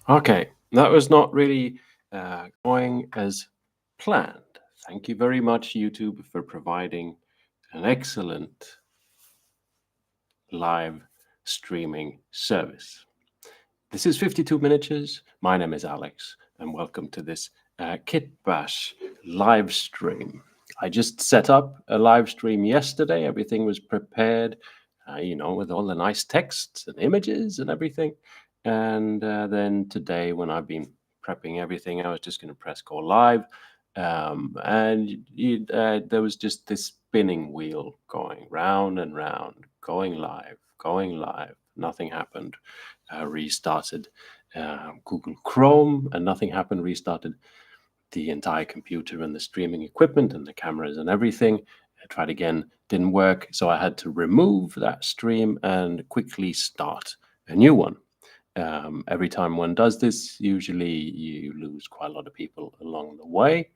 Okay, that was not really going as planned. Thank you very much, YouTube, for providing an excellent live streaming service. This is 52 Miniatures. My name is Alex, and welcome to this Kitbash live stream. I just set up a live stream yesterday. Everything was prepared, with all the nice texts and images and everything. And then today, when I've been prepping everything, I was just going to press go live. There was just this spinning wheel going round and round, going live. Nothing happened. Restarted Google Chrome, and nothing happened. Restarted the entire computer and the streaming equipment and the cameras and everything. I tried again, didn't work. So I had to remove that stream and quickly start a new one. Every time one does this, usually you lose quite a lot of people along the way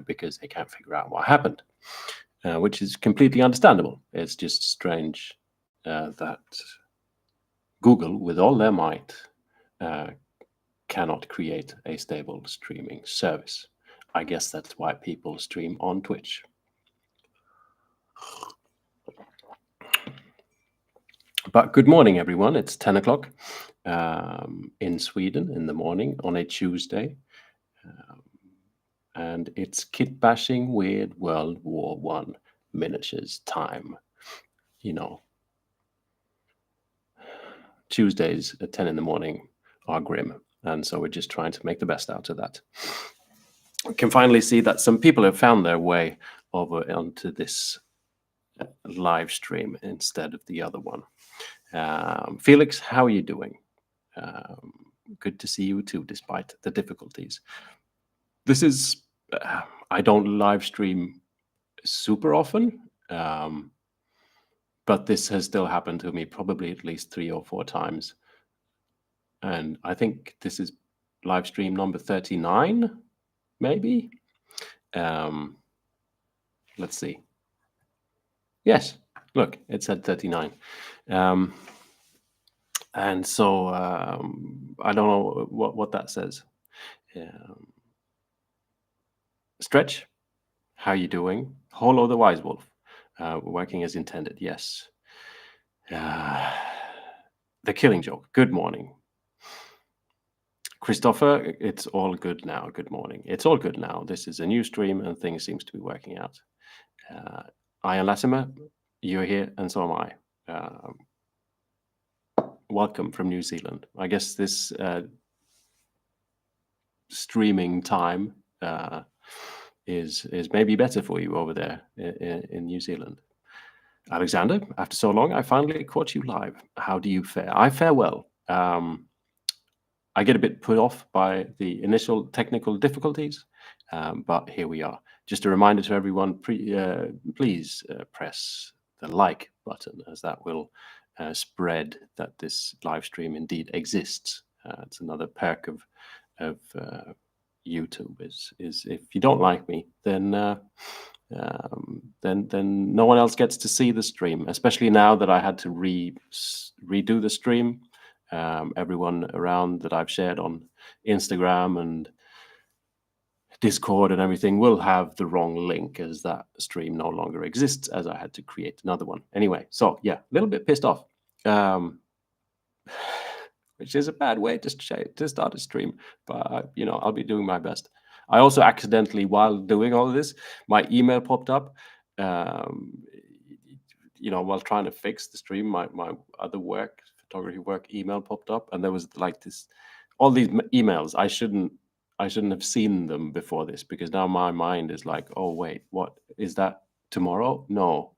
because they can't figure out what happened, which is completely understandable. It's just strange that Google, with all their might, cannot create a stable streaming service. I guess that's why people stream on Twitch. But good morning, everyone. It's 10 o'clock in Sweden in the morning on a Tuesday. And it's Kitbashing Weird WWI miniatures time. Tuesdays at 10 in the morning are grim. And so we're just trying to make the best out of that. We can finally see that some people have found their way over onto this live stream instead of the other one. Felix, how are you doing? Good to see you too, despite the difficulties. This is, I don't live stream super often, but this has still happened to me probably at least 3 or 4 times. And I think this is live stream number 39, maybe. Let's see. Yes, look, it said 39. And so I don't know what that says. Stretch, how are you doing? Holo the Wise Wolf, working as intended, yes. The Killing Joke, good morning. Christopher, it's all good now. Good morning. It's all good now. This is a new stream and things seems to be working out. Ian Latimer, you're here and so am I. Welcome from New Zealand. I guess this streaming time is maybe better for you over there in New Zealand. Alexander, after so long, I finally caught you live. How do you fare? I fare well. I get a bit put off by the initial technical difficulties, but here we are. Just a reminder to everyone, please press the like button, as that will spread that this live stream indeed exists. It's another perk of YouTube is if you don't like me, then no one else gets to see the stream, especially now that I had to redo the stream. Everyone around that I've shared on Instagram and Discord and everything will have the wrong link, as that stream no longer exists, as I had to create another one. Anyway, so yeah, a little bit pissed off, which is a bad way to start a stream, but I'll be doing my best. I also accidentally, while doing all of this, my email popped up. While trying to fix the stream, my other work, photography work email popped up, and there was like all these emails. I shouldn't have seen them before this, because now my mind is like, oh wait, what is that tomorrow? No,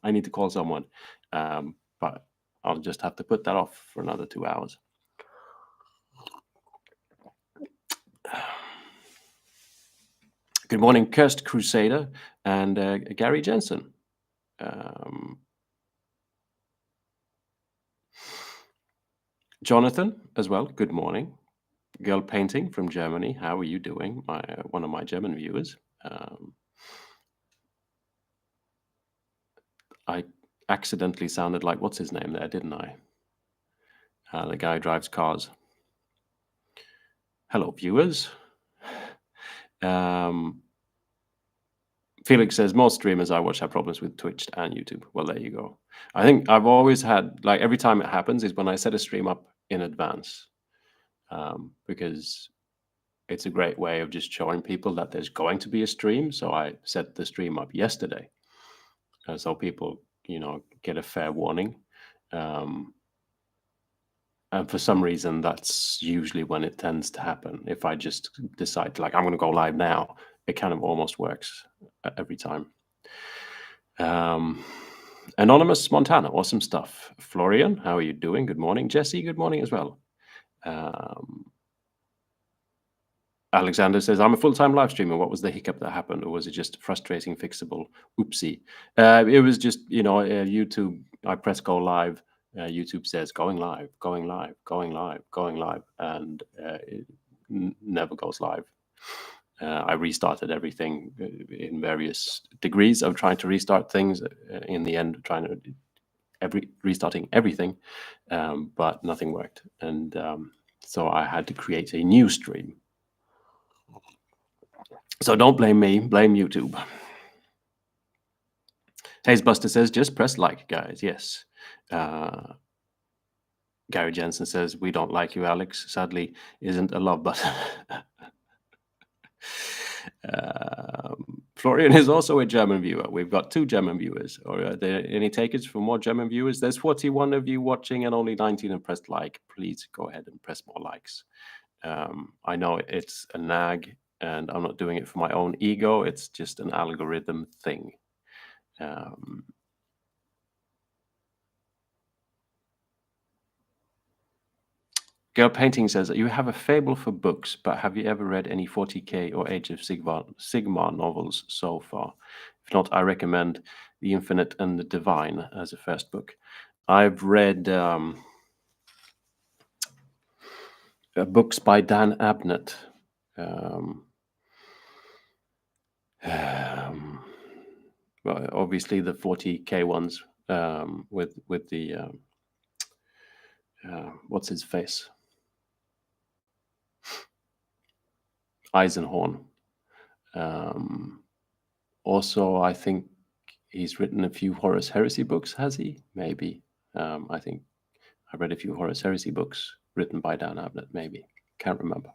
I need to call someone, but I'll just have to put that off for another 2 hours. Good morning, Cursed Crusader and Gary Jensen. Jonathan as well, good morning. Girl Painting from Germany, how are you doing? One of my German viewers. I accidentally sounded like, what's his name there, didn't I? The guy who drives cars. Hello, viewers. Felix says most streamers I watch have problems with Twitch and YouTube. Well, there you go. I think I've always had, like, every time it happens is when I set a stream up in advance, because it's a great way of just showing people that there's going to be a stream. So I set the stream up yesterday, so people, get a fair warning. And for some reason, that's usually when it tends to happen. If I just decide, like, I'm going to go live now, it kind of almost works every time. Anonymous Montana, awesome stuff. Florian, how are you doing? Good morning. Jesse, good morning as well. Alexander says, I'm a full-time live streamer. What was the hiccup that happened? Or was it just frustrating, fixable? Oopsie. It was just, YouTube, I press go live. YouTube says going live, going live, going live, going live, and it never goes live. I restarted everything in various degrees of trying to restart things. In the end, restarting everything, but nothing worked. And so I had to create a new stream. So don't blame me, blame YouTube. Hazebuster says, just press like, guys. Yes. Gary Jensen says, we don't like you, Alex. Sadly, isn't a love button. Florian is also a German viewer. We've got 2 German viewers. Or are there any takers for more German viewers? There's 41 of you watching and only 19 have pressed like. Please go ahead and press more likes. I know it's a nag, and I'm not doing it for my own ego. It's just an algorithm thing. Girl Painting says, you have a fable for books, but have you ever read any 40K or Age of Sigmar novels so far? If not, I recommend The Infinite and the Divine as a first book. I've read books by Dan Abnett. Well, obviously the 40K ones with the what's his face? Eisenhorn. Also, I think he's written a few Horus Heresy books, has he? Maybe. I think I read a few Horus Heresy books written by Dan Abnett, maybe. Can't remember.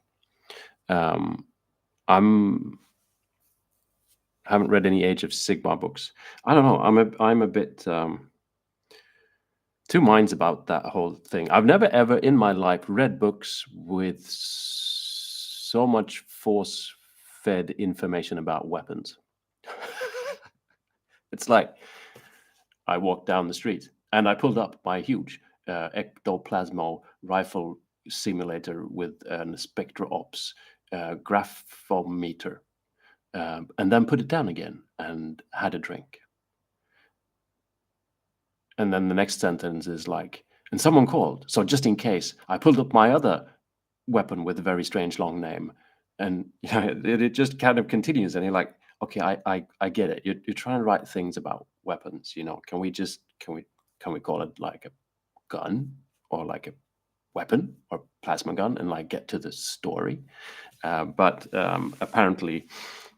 Haven't read any Age of Sigmar books. I don't know. I'm a bit two minds about that whole thing. I've never ever in my life read books with so much force-fed information about weapons. It's like I walked down the street and I pulled up my huge ectoplasmo rifle simulator with an Spectra Ops graphometer, and then put it down again and had a drink. And then the next sentence is like, and someone called. So just in case, I pulled up my other weapon with a very strange long name. And it just kind of continues. And you're like, okay, I get it. You're trying to write things about weapons. Can we call it like a gun or like a weapon or plasma gun and like get to the story? But apparently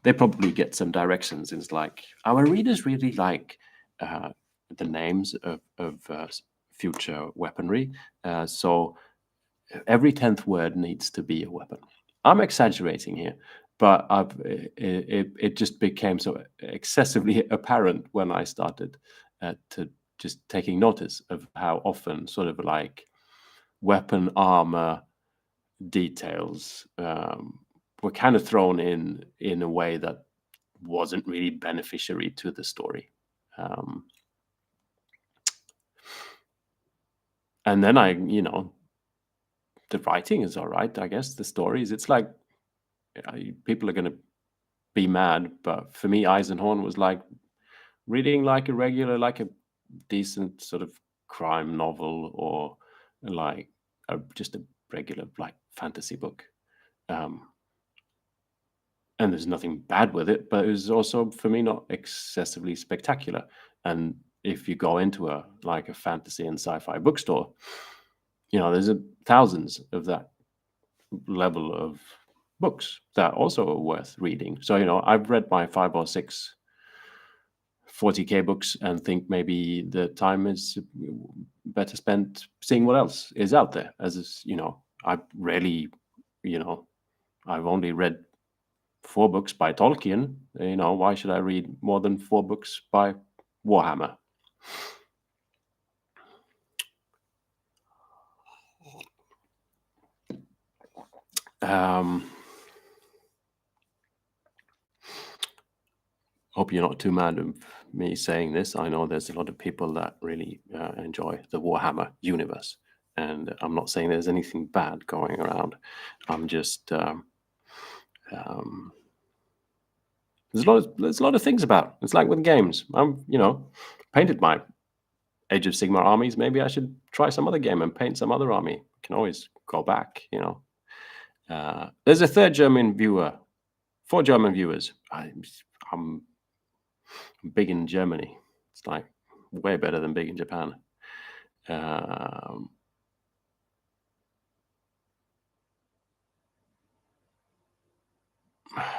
they probably get some directions. It's like our readers really like the names of future weaponry. So every 10th word needs to be a weapon. I'm exaggerating here, but it just became so excessively apparent when I started to just taking notice of how often sort of like weapon armor details were kind of thrown in a way that wasn't really beneficiary to the story. And then the writing is all right, I guess. The stories, it's like people are going to be mad, but for me, Eisenhorn was like reading like a decent sort of crime novel or like just a regular like fantasy book. And there's nothing bad with it, but it was also for me not excessively spectacular. And if you go into a fantasy and sci-fi bookstore, there's thousands of that level of books that also are worth reading. So, I've read my 5 or 6 40K books and think maybe the time is better spent seeing what else is out there. As is, I rarely, I've only read 4 books by Tolkien. Why should I read more than 4 books by Warhammer? Hope you're not too mad of me saying this. I know there's a lot of people that really enjoy the Warhammer universe, and I'm not saying there's anything bad going around. I'm just there's a lot of things about. It's like with games. I'm painted my Age of Sigmar armies. Maybe I should try some other game and paint some other army. Can always go back. There's a 3rd German viewer, 4 German viewers. I'm big in Germany. It's like way better than big in Japan.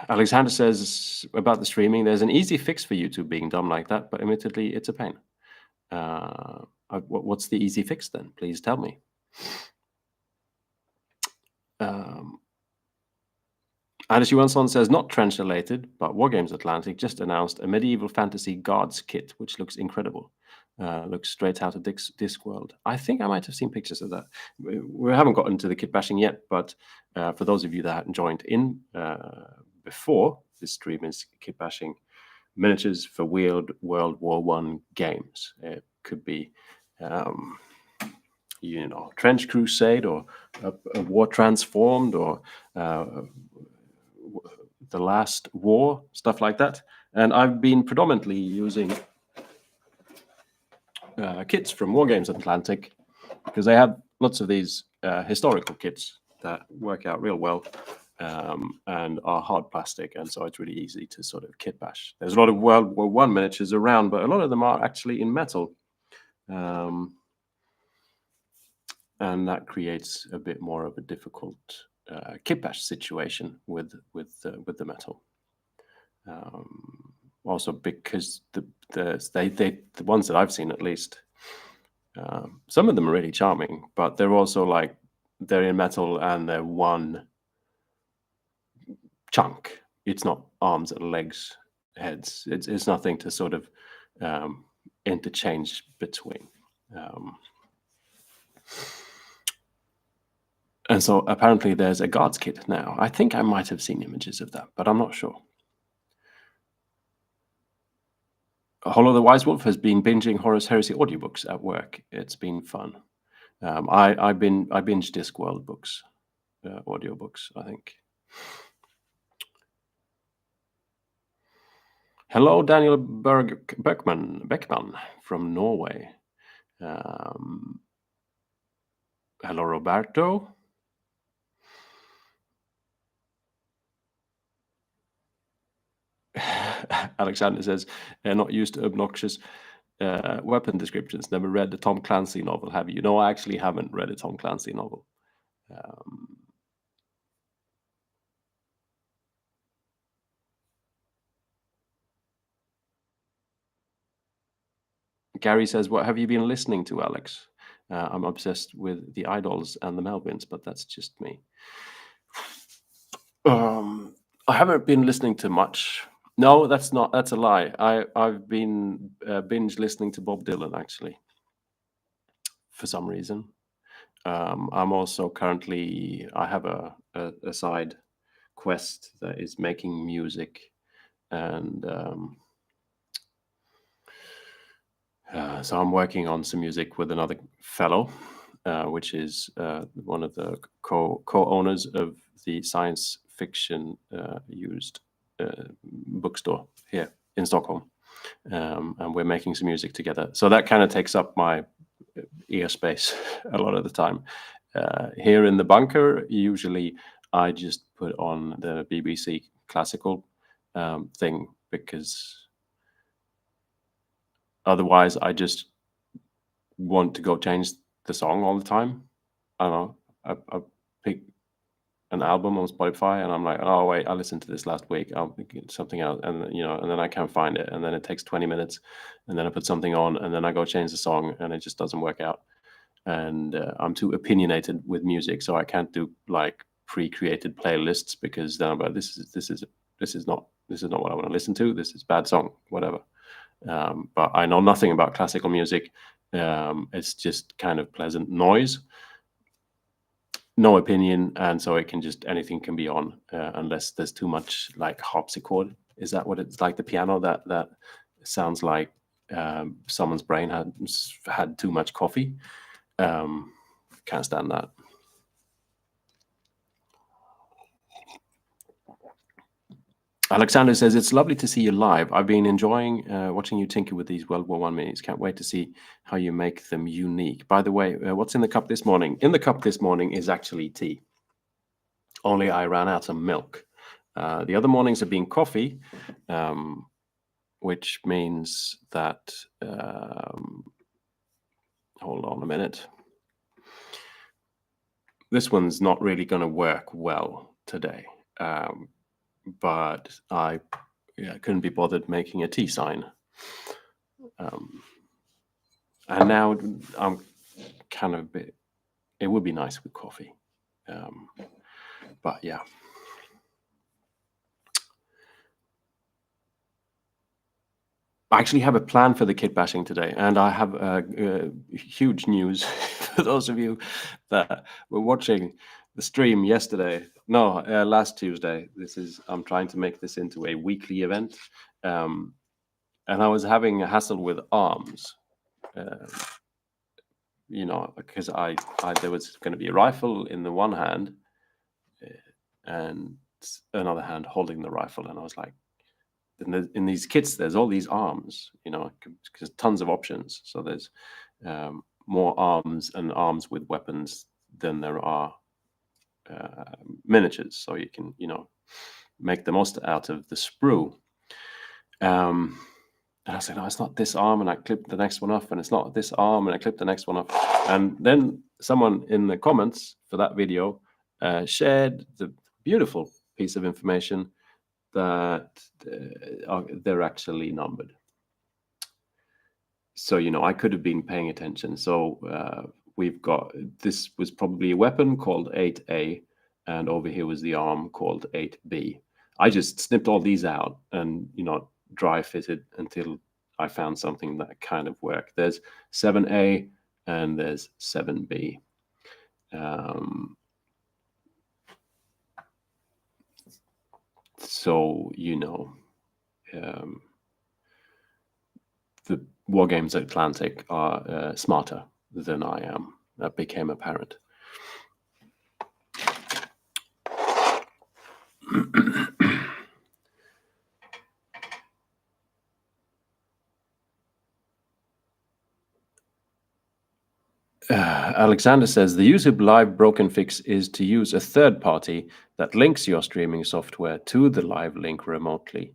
Alexander says about the streaming, there's an easy fix for YouTube being dumb like that, but admittedly, it's a pain. What's the easy fix then? Please tell me. Anders Johansson says, not Trench related, but Wargames Atlantic just announced a medieval fantasy guards kit, which looks incredible. Looks straight out of Discworld. I think I might have seen pictures of that. We haven't gotten to the kit bashing yet, but for those of you that hadn't joined in before, this stream is kit bashing miniatures for Weird World War I games. It could be Trench Crusade or a War Transformed or The Last War, stuff like that. And I've been predominantly using kits from Wargames Atlantic because they have lots of these historical kits that work out real well and are hard plastic, and so it's really easy to sort of kit bash. There's a lot of World War I miniatures around, but a lot of them are actually in metal. And that creates a bit more of a difficult kit bash situation with the metal. Also, because the ones that I've seen, at least, some of them are really charming, but they're also like they're in metal and they're one chunk. It's not arms and legs, heads. It's nothing to sort of interchange between. And so apparently there's a guards kit now. I think I might have seen images of that, but I'm not sure. Hollow the Wise Wolf has been binging Horus Heresy audiobooks at work. It's been fun. I binge Discworld books, audiobooks, I think. Hello, Daniel Beckman from Norway. Hello, Roberto. Alexander says, not used to obnoxious weapon descriptions. Never read the Tom Clancy novel, have you? No, I actually haven't read a Tom Clancy novel. Gary says, what have you been listening to, Alex? I'm obsessed with the Idols and the Melvins, but that's just me. I haven't been listening to much. No, that's a lie. I've been binge listening to Bob Dylan, actually, for some reason. I'm also currently, I have a side quest that is making music, and so I'm working on some music with another fellow, which is one of the co-owners of the science fiction used bookstore here in Stockholm, and we're making some music together. So that kind of takes up my ear space a lot of the time. Here in the bunker, usually I just put on the BBC classical thing, because otherwise I just want to go change the song all the time. I don't know. I pick an album on Spotify, and I'm like, oh wait, I listened to this last week. I'll get something else, and and then I can't find it, and then it takes 20 minutes, and then I put something on, and then I go change the song, and it just doesn't work out. And I'm too opinionated with music, so I can't do like pre-created playlists, because then I'm like, this is not what I want to listen to. This is bad song, whatever. But I know nothing about classical music. It's just kind of pleasant noise, no opinion, and so it can just, anything can be on, unless there's too much like harpsichord. Is that what it's like? The piano that sounds like someone's brain had too much coffee. Can't stand that. Alexander says, it's lovely to see you live. I've been enjoying watching you tinker with these World War I minis. Can't wait to see how you make them unique. By the way, what's in the cup this morning? In the cup this morning is actually tea. Only I ran out of milk. The other mornings have been coffee, which means that, hold on a minute. This one's not really going to work well today. But I couldn't be bothered making a tea sign. And now I'm kind of a bit, it would be nice with coffee. But yeah. I actually have a plan for the Kitbashing today, and I have huge news for those of you that were watching the stream yesterday. No, last Tuesday. I'm trying to make this into a weekly event, and I was having a hassle with arms, because there was going to be a rifle in the one hand, and another hand holding the rifle, and I was like, in these kits, there's all these arms, because tons of options. So there's more arms and arms with weapons than there are miniatures. So you can, make the most out of the sprue. And I said, no, it's not this arm, and I clipped the next one off, and it's not this arm, and I clipped the next one off. And then someone in the comments for that video shared the beautiful piece of information that they're actually numbered. So, I could have been paying attention. So we've got, this was probably a weapon called 8A, and over here was the arm called 8B. I just snipped all these out and, dry fitted until I found something that kind of worked. There's 7A and there's 7B. So, the War Games Atlantic are smarter than I am. That became apparent. Alexander says, the YouTube Live broken fix is to use a third party that links your streaming software to the live link remotely.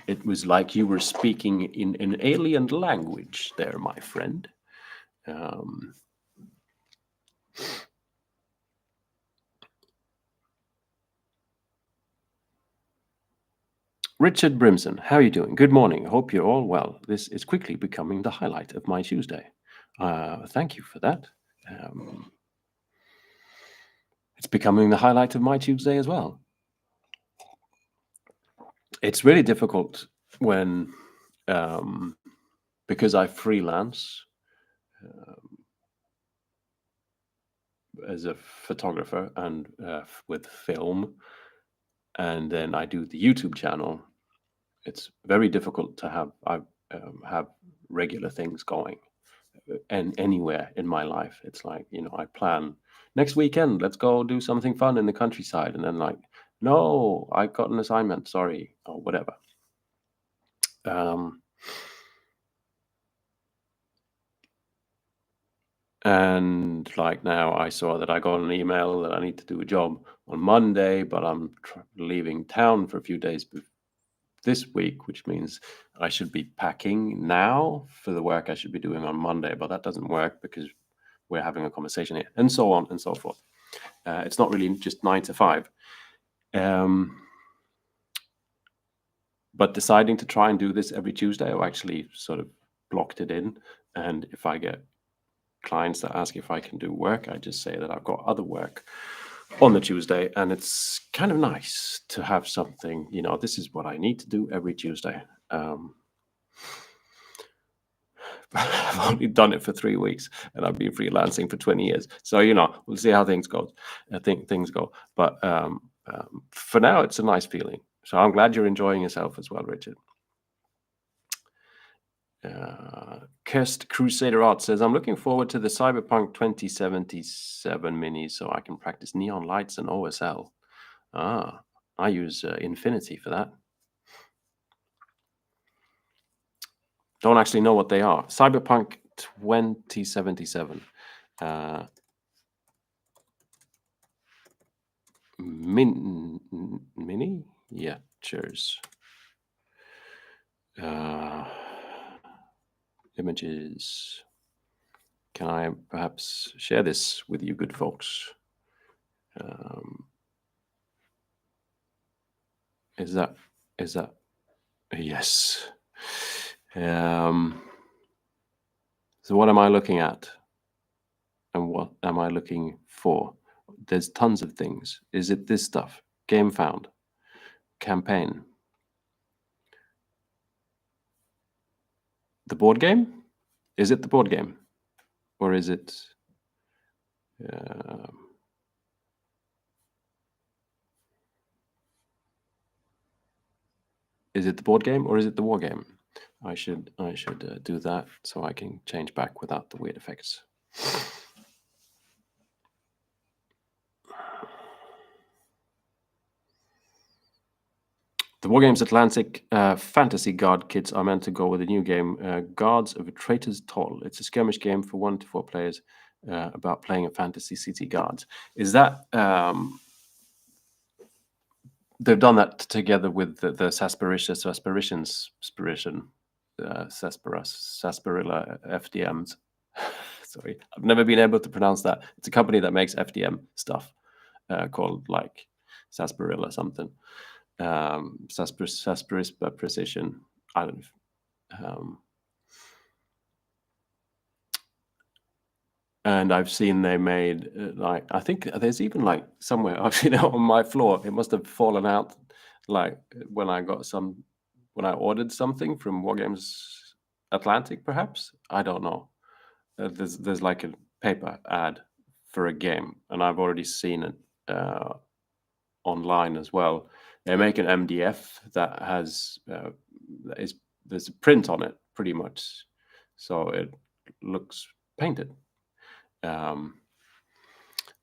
It was like you were speaking in an alien language there, my friend. Richard Brimson, how are you doing? Good morning. Hope you're all well. This is quickly becoming the highlight of my Tuesday. Thank you for that. It's becoming the highlight of my Tuesday as well. It's really difficult when, because I freelance as a photographer and with film, and then I do the YouTube channel. It's very difficult to have regular things going, and anywhere in my life. It's like, I plan next weekend, let's go do something fun in the countryside, and then like, no, I got an assignment, sorry, or whatever. And like now, I saw that I got an email that I need to do a job on Monday, but I'm leaving town for a few days this week, which means I should be packing now for the work I should be doing on Monday, but that doesn't work because we're having a conversation here, and so on and so forth. It's not really just 9 to 5. But deciding to try and do this every Tuesday, I actually sort of blocked it in. And if I get clients that ask if I can do work, I just say that I've got other work on the Tuesday. And it's kind of nice to have something, this is what I need to do every Tuesday. I've only done it for 3 weeks, and I've been freelancing for 20 years. So, we'll see how things go. But for now, it's a nice feeling. So I'm glad you're enjoying yourself as well, Richard. Cursed Crusader Art says, I'm looking forward to the Cyberpunk 2077 mini so I can practice neon lights and OSL. I use Infinity for that. Don't actually know what they are. Cyberpunk 2077. Mini? Yeah, cheers. Images. Can I perhaps share this with you good folks? Is that yes. So what am I looking at? And what am I looking for? There's tons of things. Is it this stuff? Game found. Campaign. The board game? Is it the board game? Or is it... is it the board game or is it the war game? I should do that so I can change back without the weird effects. The Wargames Atlantic Fantasy Guard kits are meant to go with the new game, Guards of Traitor's Toll. It's a skirmish game for 1 to 4 players about playing a fantasy city guards. Is that... they've done that together with the Sarsaparilla FDMs. Sorry, I've never been able to pronounce that. It's a company that makes FDM stuff called like Sarsaparilla something. Sarsaparilla Precision. I don't know. And I've seen they made like, I think there's even like somewhere I've seen it on my floor. It must have fallen out like when I ordered something from Wargames Atlantic, perhaps. I don't know. There's like a paper ad for a game, and I've already seen it online as well. They make an MDF that has there's a print on it pretty much, so it looks painted.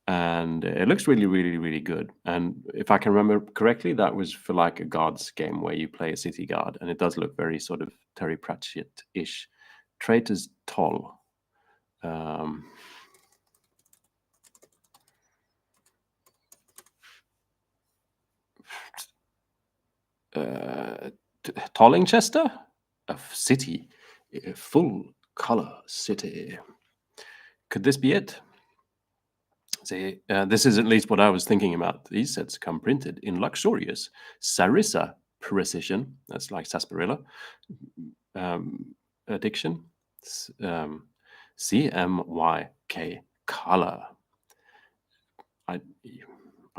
And it looks really, really, really good. And if I can remember correctly, that was for like a guards game where you play a city guard, and it does look very sort of Terry Pratchett-ish. Traitor's Toll. Tollingchester? A city. A full color city. Could this be it? See, this is at least what I was thinking about. These sets come printed in luxurious Sarissa precision. That's like sarsaparilla. Addiction. CMYK color.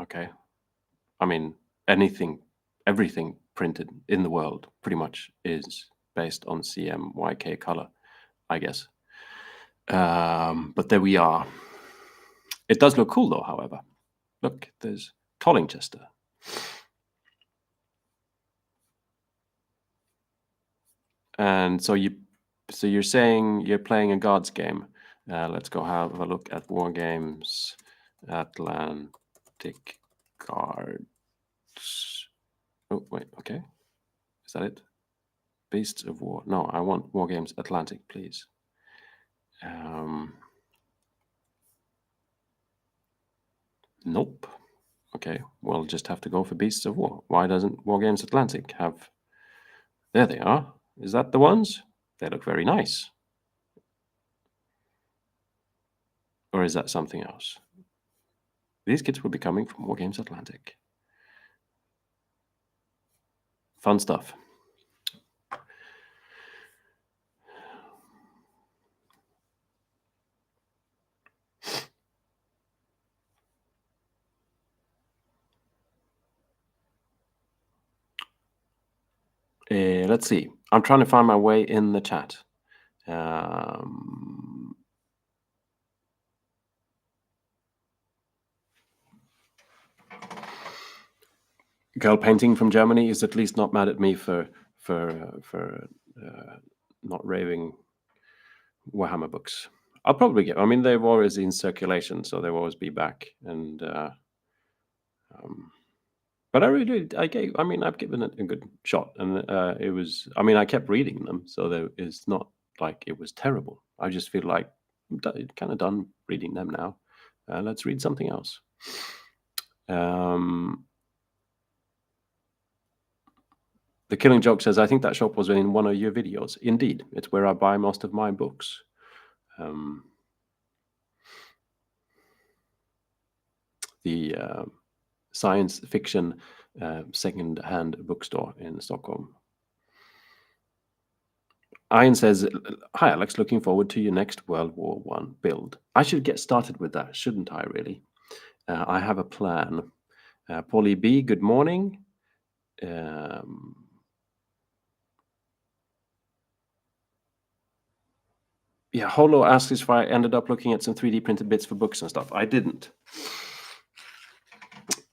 Okay. I mean, everything printed in the world pretty much is based on CMYK color, I guess. But there we are. It does look cool though, however. Look, there's Tollingchester. And so you're saying you're playing a guards game. Let's go have a look at Wargames Atlantic Guards. Oh, wait, okay. Is that it? Beasts of War. No, I want Wargames Atlantic, please. Nope. Okay, we'll just have to go for Beasts of War. Why doesn't Wargames Atlantic have... There they are. Is that the ones? They look very nice. Or is that something else? These kits will be coming from War Games Atlantic. Fun stuff. Let's see. I'm trying to find my way in the chat. Girl painting from Germany is at least not mad at me for not raving Warhammer books. I'll probably get. I mean, they're always in circulation, so they'll always be back. And but I mean, I've given it a good shot, and it was. I mean, I kept reading them, so it's not like it was terrible. I just feel like I'm kind of done reading them now. Let's read something else. The Killing Joke says, I think that shop was in one of your videos. Indeed, it's where I buy most of my books. The science fiction second-hand bookstore in Stockholm. Ian says, hi Alex, looking forward to your next World War I build. I should get started with that, shouldn't I really? I have a plan. Polly B, good morning. Yeah, Holo asks if I ended up looking at some 3D printed bits for books and stuff. I didn't.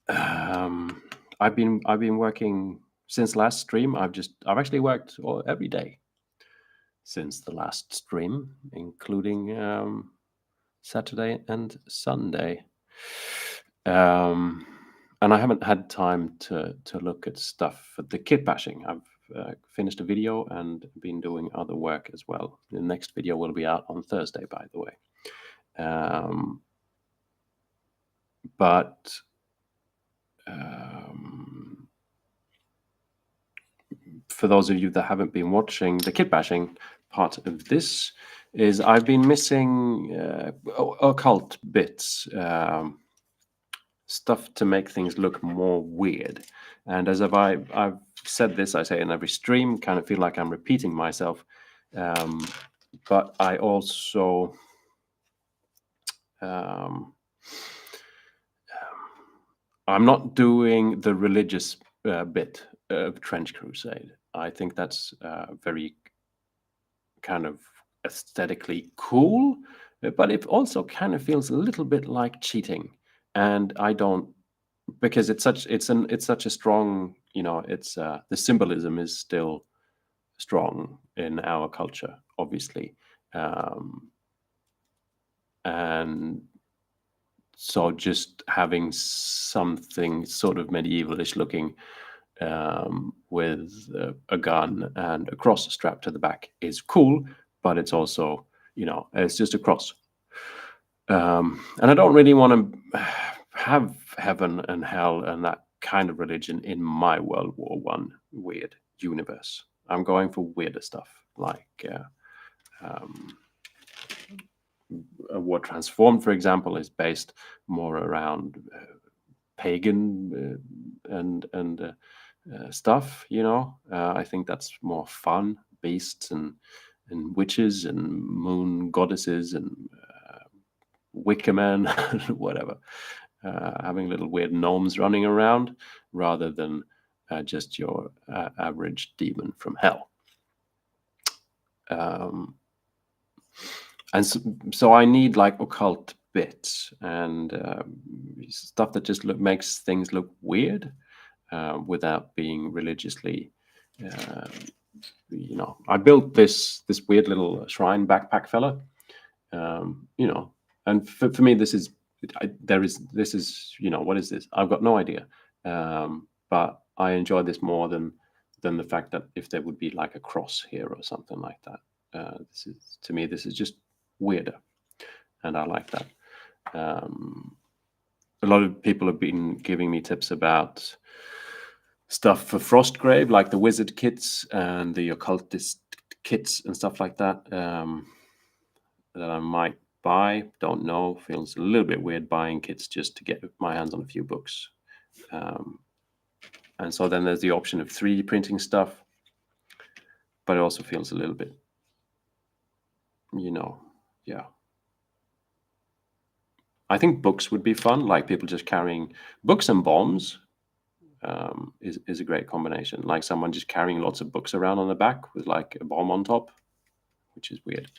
I've been working since last stream. I've actually worked every day since the last stream, including Saturday and Sunday. And I haven't had time to look at stuff for the Kitbashing. I've finished a video and been doing other work as well. The next video will be out on Thursday, by the way. But for those of you that haven't been watching, the Kitbashing part of this is I've been missing occult bits, stuff to make things look more weird. And as I've said this, I say in every stream, kind of feel like I'm repeating myself. But I also I'm not doing the religious bit of Trench Crusade. I think that's very kind of aesthetically cool, but it also kind of feels a little bit like cheating. And I don't, because it's such a strong, it's the symbolism is still strong in our culture, obviously, and so just having something sort of medievalish looking with a gun and a cross strapped to the back is cool, but it's also, it's just a cross. And I don't really want to have heaven and hell and that kind of religion in my World War I weird universe. I'm going for weirder stuff, like a War Transformed, for example, is based more around pagan and stuff. I think that's more fun. Beasts and witches and moon goddesses and wicker men, whatever. Having little weird gnomes running around rather than just your average demon from hell. And so I need like occult bits and stuff that just makes things look weird without being religiously. I built this weird little shrine backpack fella. And for me, this is what is this? I've got no idea. But I enjoy this more than the fact that if there would be like a cross here or something like that. This is just weirder, and I like that. A lot of people have been giving me tips about stuff for Frostgrave, like the wizard kits and the occultist kits and stuff like that, that I might buy, don't know. Feels a little bit weird buying kits just to get my hands on a few books. And so then there's the option of 3D printing stuff, but it also feels a little bit, yeah. I think books would be fun, like people just carrying books and bombs is a great combination. Like someone just carrying lots of books around on the back with like a bomb on top, which is weird.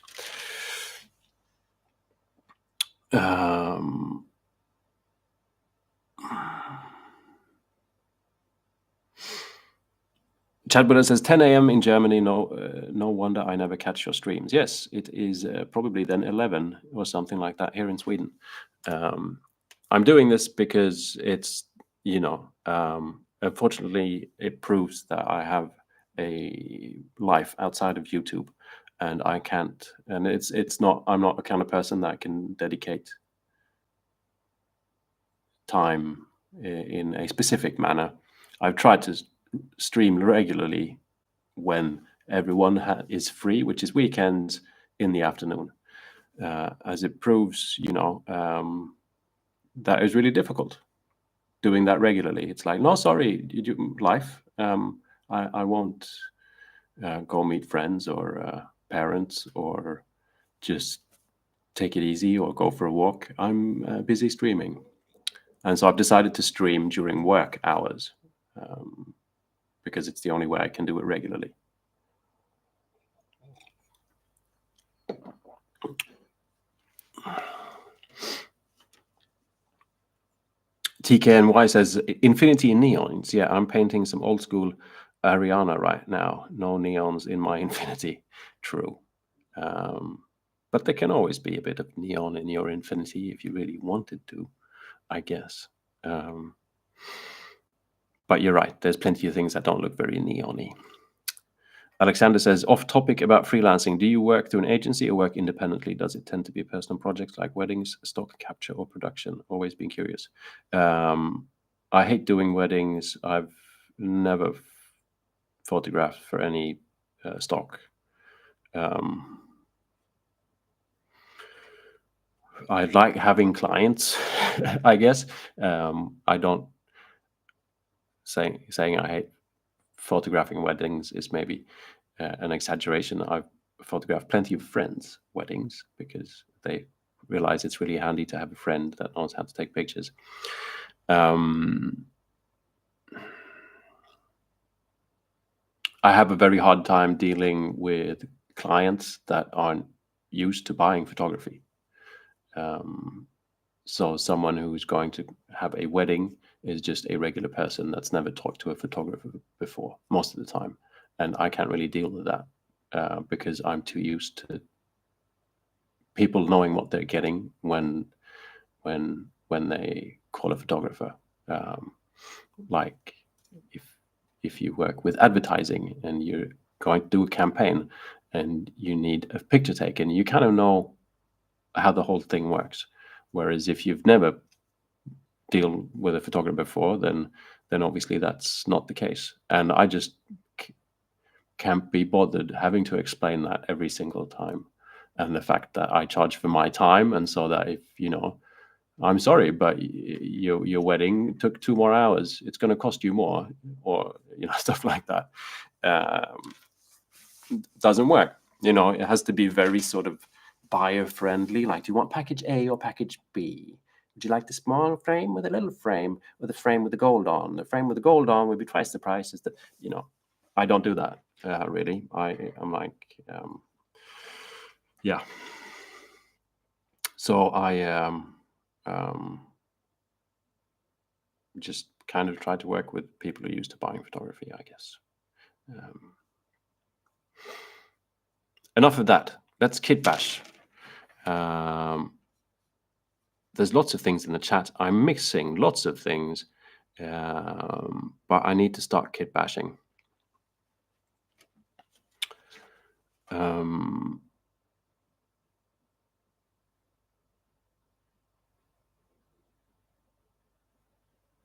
Chad Buddha says 10 a.m. in Germany. No wonder I never catch your streams. Yes, it is probably then 11 or something like that here in Sweden. I'm doing this because it's, unfortunately, it proves that I have a life outside of YouTube, and I can't. And it's not. I'm not the kind of person that can dedicate time in a specific manner. I've tried to stream regularly when everyone is free, which is weekends in the afternoon. As it proves, that is really difficult doing that regularly. It's like, no, sorry, life. I won't go meet friends or parents or just take it easy or go for a walk. I'm busy streaming. And so I've decided to stream during work hours because it's the only way I can do it regularly. TKNY says, Infinity in neons. Yeah, I'm painting some old school Ariana right now. No neons in my Infinity. True. But there can always be a bit of neon in your Infinity if you really wanted to, I guess. But you're right. There's plenty of things that don't look very neon-y. Alexander says, off topic about freelancing. Do you work through an agency or work independently? Does it tend to be personal projects like weddings, stock capture, or production? Always been curious. I hate doing weddings. I've never photographed for any stock. I like having clients, I guess. I don't saying I hate photographing weddings is maybe an exaggeration. I've photographed plenty of friends' weddings because they realize it's really handy to have a friend that knows how to take pictures. I have a very hard time dealing with clients that aren't used to buying photography. So someone who's going to have a wedding is just a regular person that's never talked to a photographer before most of the time. And I can't really deal with that because I'm too used to people knowing what they're getting when they call a photographer. Like if you work with advertising and you're going to do a campaign and you need a picture taken, you kind of know how the whole thing works. Whereas if you've never dealt with a photographer before, then obviously that's not the case. And I just can't be bothered having to explain that every single time. And the fact that I charge for my time, and so that if, I'm sorry, but your wedding took 2 more hours, it's going to cost you more, or, stuff like that. Doesn't work. It has to be very sort of buyer friendly. Like, do you want package A or package B? Would you like the small frame with a little frame, or the frame with the gold on? The frame with the gold on would be twice the price. As I don't do that really. I'm like, yeah. So I just kind of try to work with people who are used to buying photography, I guess. Enough of that. Let's kitbash. There's lots of things in the chat. I'm mixing lots of things, but I need to start kitbashing.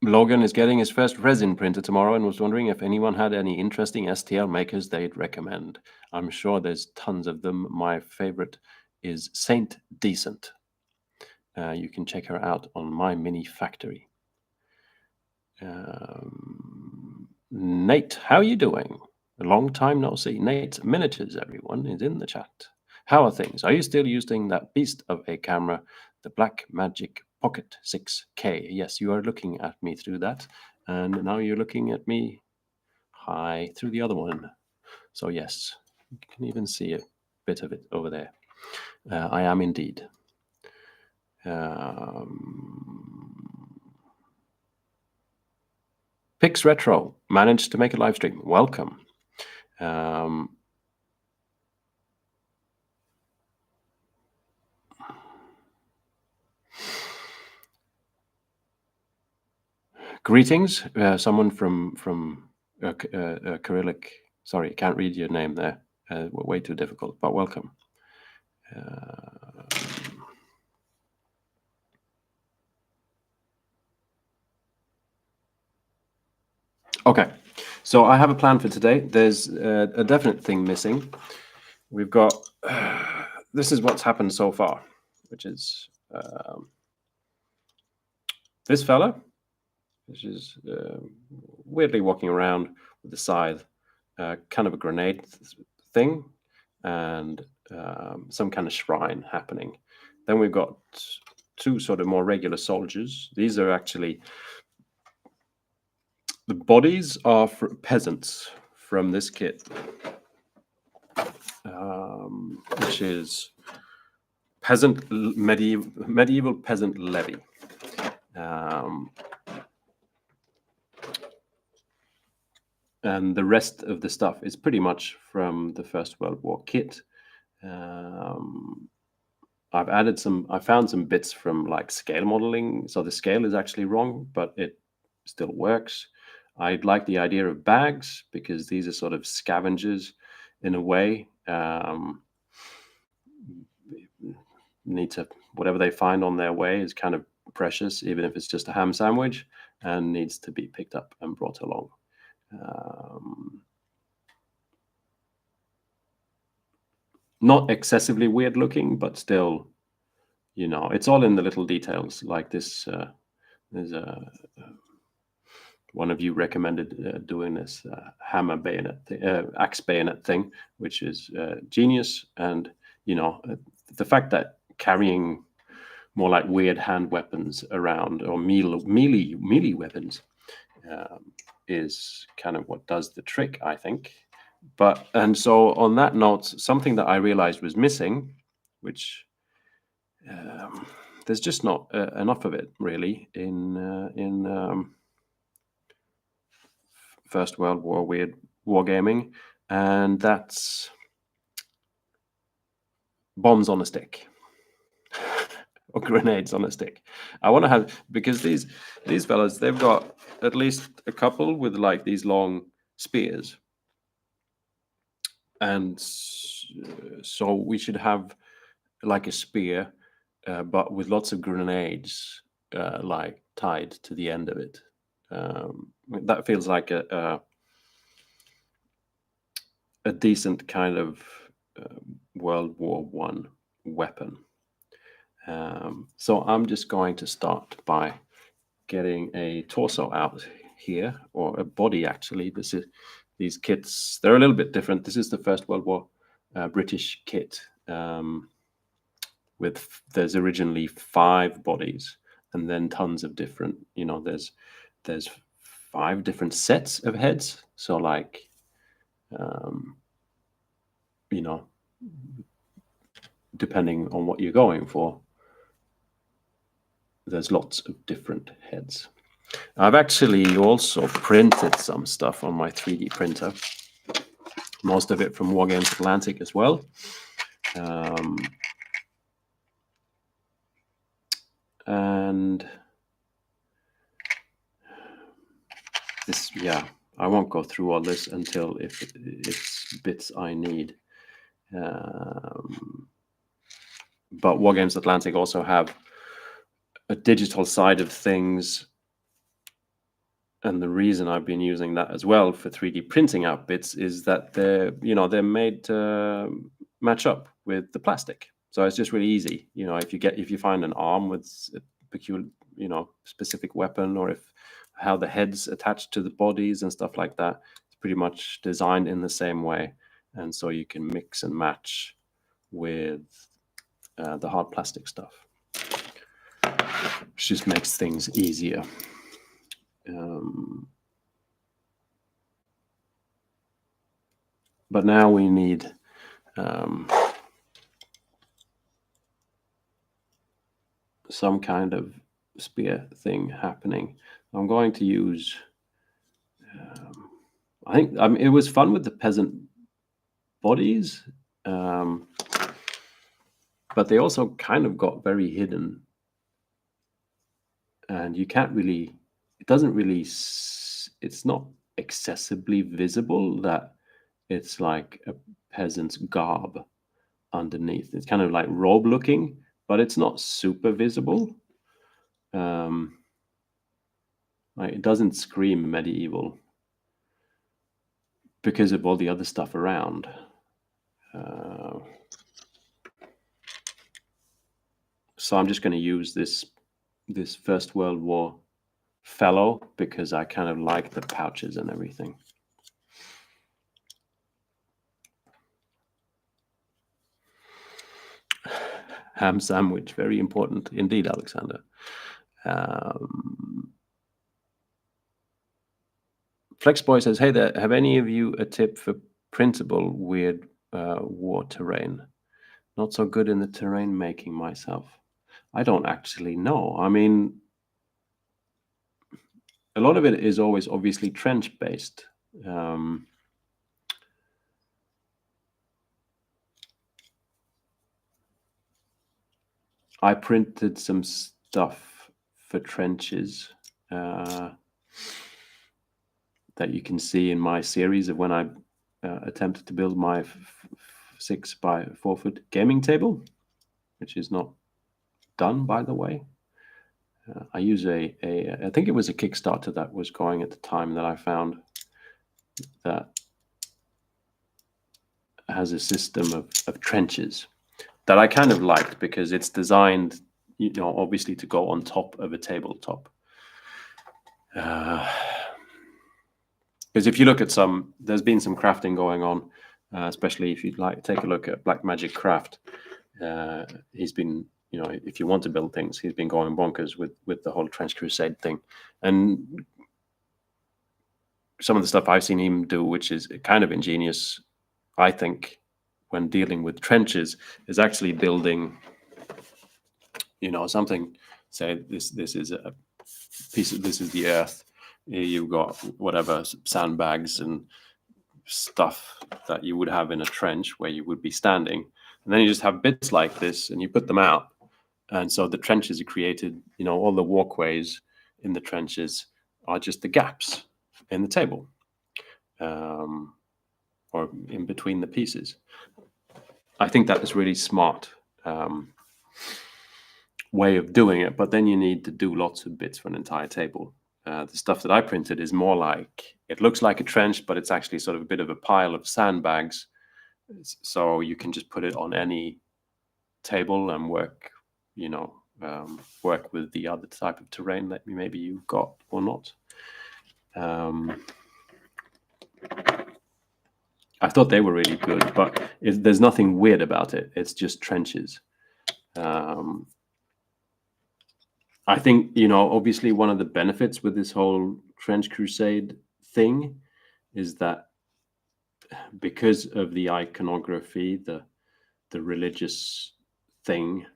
Logan is getting his first resin printer tomorrow and was wondering if anyone had any interesting STL makers they'd recommend. I'm sure there's tons of them. My favorite is Saint Decent. You can check her out on My Mini Factory. Nate, how are you doing? A long time no see. Nate Miniatures, everyone, is in the chat. How are things? Are you still using that beast of a camera, the Black Magic Pocket 6K? Yes, you are looking at me through that. And now you're looking at me through the other one. So yes, you can even see a bit of it over there. I am indeed. Pix Retro managed to make a live stream. Welcome. Greetings, someone from Cyrillic. Sorry, I can't read your name there. Way too difficult, but welcome. Okay, so I have a plan for today. There's a definite thing missing. We've got, this is what's happened so far, which is this fella, which is weirdly walking around with a scythe, kind of a grenade thing, and some kind of shrine happening. Then we've got two sort of more regular soldiers. These are actually, the bodies are for peasants from this kit, which is medieval peasant levy. And the rest of the stuff is pretty much from the First World War kit. I found some bits from like scale modeling. So the scale is actually wrong, but it still works. I like the idea of bags because these are sort of scavengers in a way. Need to, whatever they find on their way is kind of precious, even if it's just a ham sandwich, and needs to be picked up and brought along. Not excessively weird looking, but still, you know, it's all in the little details. Like this, there's one of you recommended doing this hammer bayonet, axe bayonet thing, which is genius. And you know, the fact that carrying more like weird hand weapons around, or melee weapons, is kind of what does the trick, I think. And so on that note, something that I realized was missing, which there's just not enough of it really in First World War weird wargaming, and that's bombs on a stick. Or grenades on a stick. I want to have, because these fellas, they've got at least a couple with like these long spears, and so we should have like a spear, but with lots of grenades like tied to the end of it. That feels like a decent kind of World War I weapon. So I'm just going to start by getting a torso out here, or a body actually. These kits, they're a little bit different. This is the First World War British kit. There's originally 5 bodies, and then tons of different, you know, there's 5 different sets of heads. So like, you know, depending on what you're going for, there's lots of different heads. I've actually also printed some stuff on my 3D printer, most of it from Wargames Atlantic as well. And this, yeah, I won't go through all this until if it's bits I need. But Wargames Atlantic also have a digital side of things, and the reason I've been using that as well for 3D printing out bits is that they're made to match up with the plastic. So it's just really easy. If you find an arm with a peculiar, specific weapon, or if how the heads attach to the bodies and stuff like that, it's pretty much designed in the same way. And so you can mix and match with the hard plastic stuff, which just makes things easier. But now we need some kind of spear thing happening. I'm going to use, I think, it was fun with the peasant bodies, but they also kind of got very hidden, and you can't really, it's not excessively visible that it's like a peasant's garb underneath. It's kind of like robe looking, but it's not super visible. Like, it doesn't scream medieval because of all the other stuff around. So I'm just going to use this First World War fellow because I kind of like the pouches and everything. Ham sandwich, very important indeed, Alexander. Flexboy says, hey there, have any of you a tip for printable Weird War terrain? Not so good in the terrain making myself. I don't actually know. I mean, a lot of it is always obviously trench based. I printed some stuff for trenches that you can see in my series of when I attempted to build my 6 by 4 foot gaming table, which is not done, by the way. I use I think it was a Kickstarter that was going at the time that I found that has a system of trenches that I kind of liked because it's designed, obviously to go on top of a tabletop. Because if you look at there's been some crafting going on, especially if you'd like take a look at Black Magic Craft. He's been, if you want to build things, he's been going bonkers with the whole Trench Crusade thing. And some of the stuff I've seen him do, which is kind of ingenious, I think, when dealing with trenches, is actually building, something. Say this is a piece of, this is the earth. You've got whatever sandbags and stuff that you would have in a trench where you would be standing, and then you just have bits like this, and you put them out, and so the trenches are created. All the walkways in the trenches are just the gaps in the table, or in between the pieces. I think that is really smart way of doing it, but then you need to do lots of bits for an entire table. The stuff that I printed is more like, it looks like a trench, but it's actually sort of a bit of a pile of sandbags. So you can just put it on any table and work, work with the other type of terrain that maybe you've got or not. I thought they were really good, but there's nothing weird about it. It's just trenches. I think, obviously one of the benefits with this whole Trench Crusade thing is that because of the iconography, the religious thing,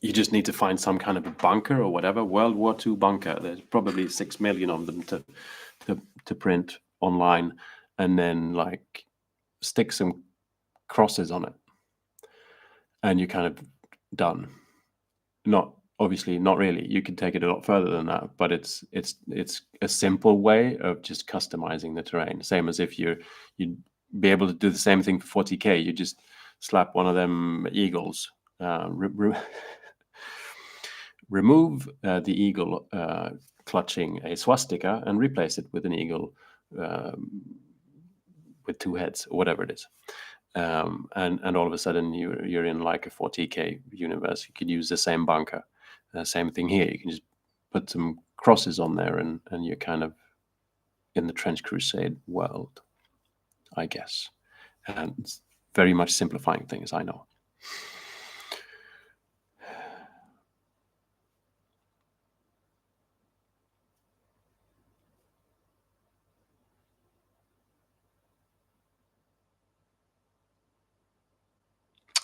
you just need to find some kind of a bunker or whatever, World War II bunker. There's probably 6 million of them to print online, and then like stick some crosses on it, and you're kind of done. Not really. You can take it a lot further than that, but it's a simple way of just customizing the terrain. Same as if you'd be able to do the same thing for 40k. You just slap one of them eagles, remove the eagle clutching a swastika and replace it with an eagle with 2 heads or whatever it is. And all of a sudden you're in like a 40k universe. You could use the same bunker. Same thing here. You can just put some crosses on there, and you're kind of in the Trench Crusade world, I guess. And it's very much simplifying things, I know.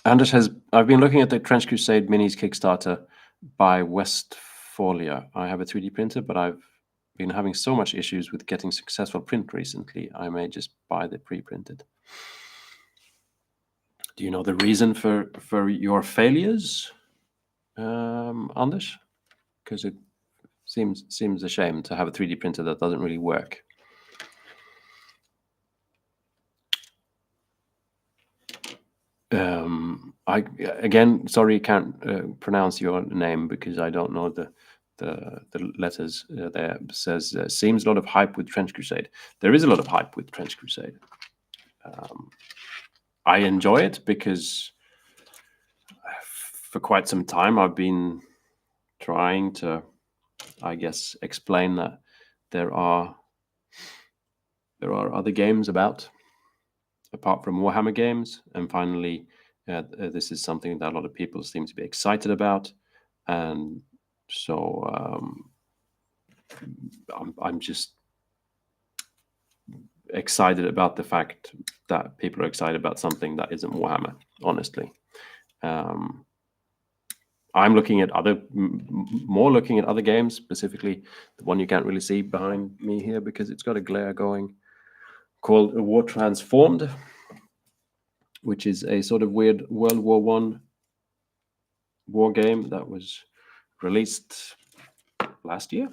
Anders I've been looking at the Trench Crusade Minis Kickstarter by Westphalia. I have a 3D printer, but I've been having so much issues with getting successful print recently, I may just buy the pre-printed. Do you know the reason for your failures, Anders? Because it seems a shame to have a 3D printer that doesn't really work. Again, sorry, can't pronounce your name because I don't know the letters there. It says seems a lot of hype with Trench Crusade. There is a lot of hype with Trench Crusade. I enjoy it because for quite some time I've been trying to, I guess, explain that there are other games about apart from Warhammer games, and finally this is something that a lot of people seem to be excited about, and so I'm just excited about the fact that people are excited about something that isn't Warhammer, honestly. I'm looking at looking at other games, specifically the one you can't really see behind me here because it's got a glare going, called War Transformed, which is a sort of weird World War I war game that was released last year,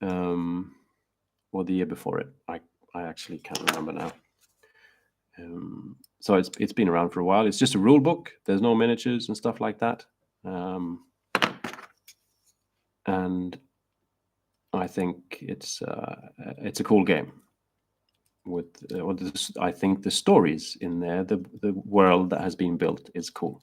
or the year before it. I actually can't remember now. So it's been around for a while. It's just a rule book. There's no miniatures and stuff like that. And I think it's a cool game. With I think the stories in there, the world that has been built is cool.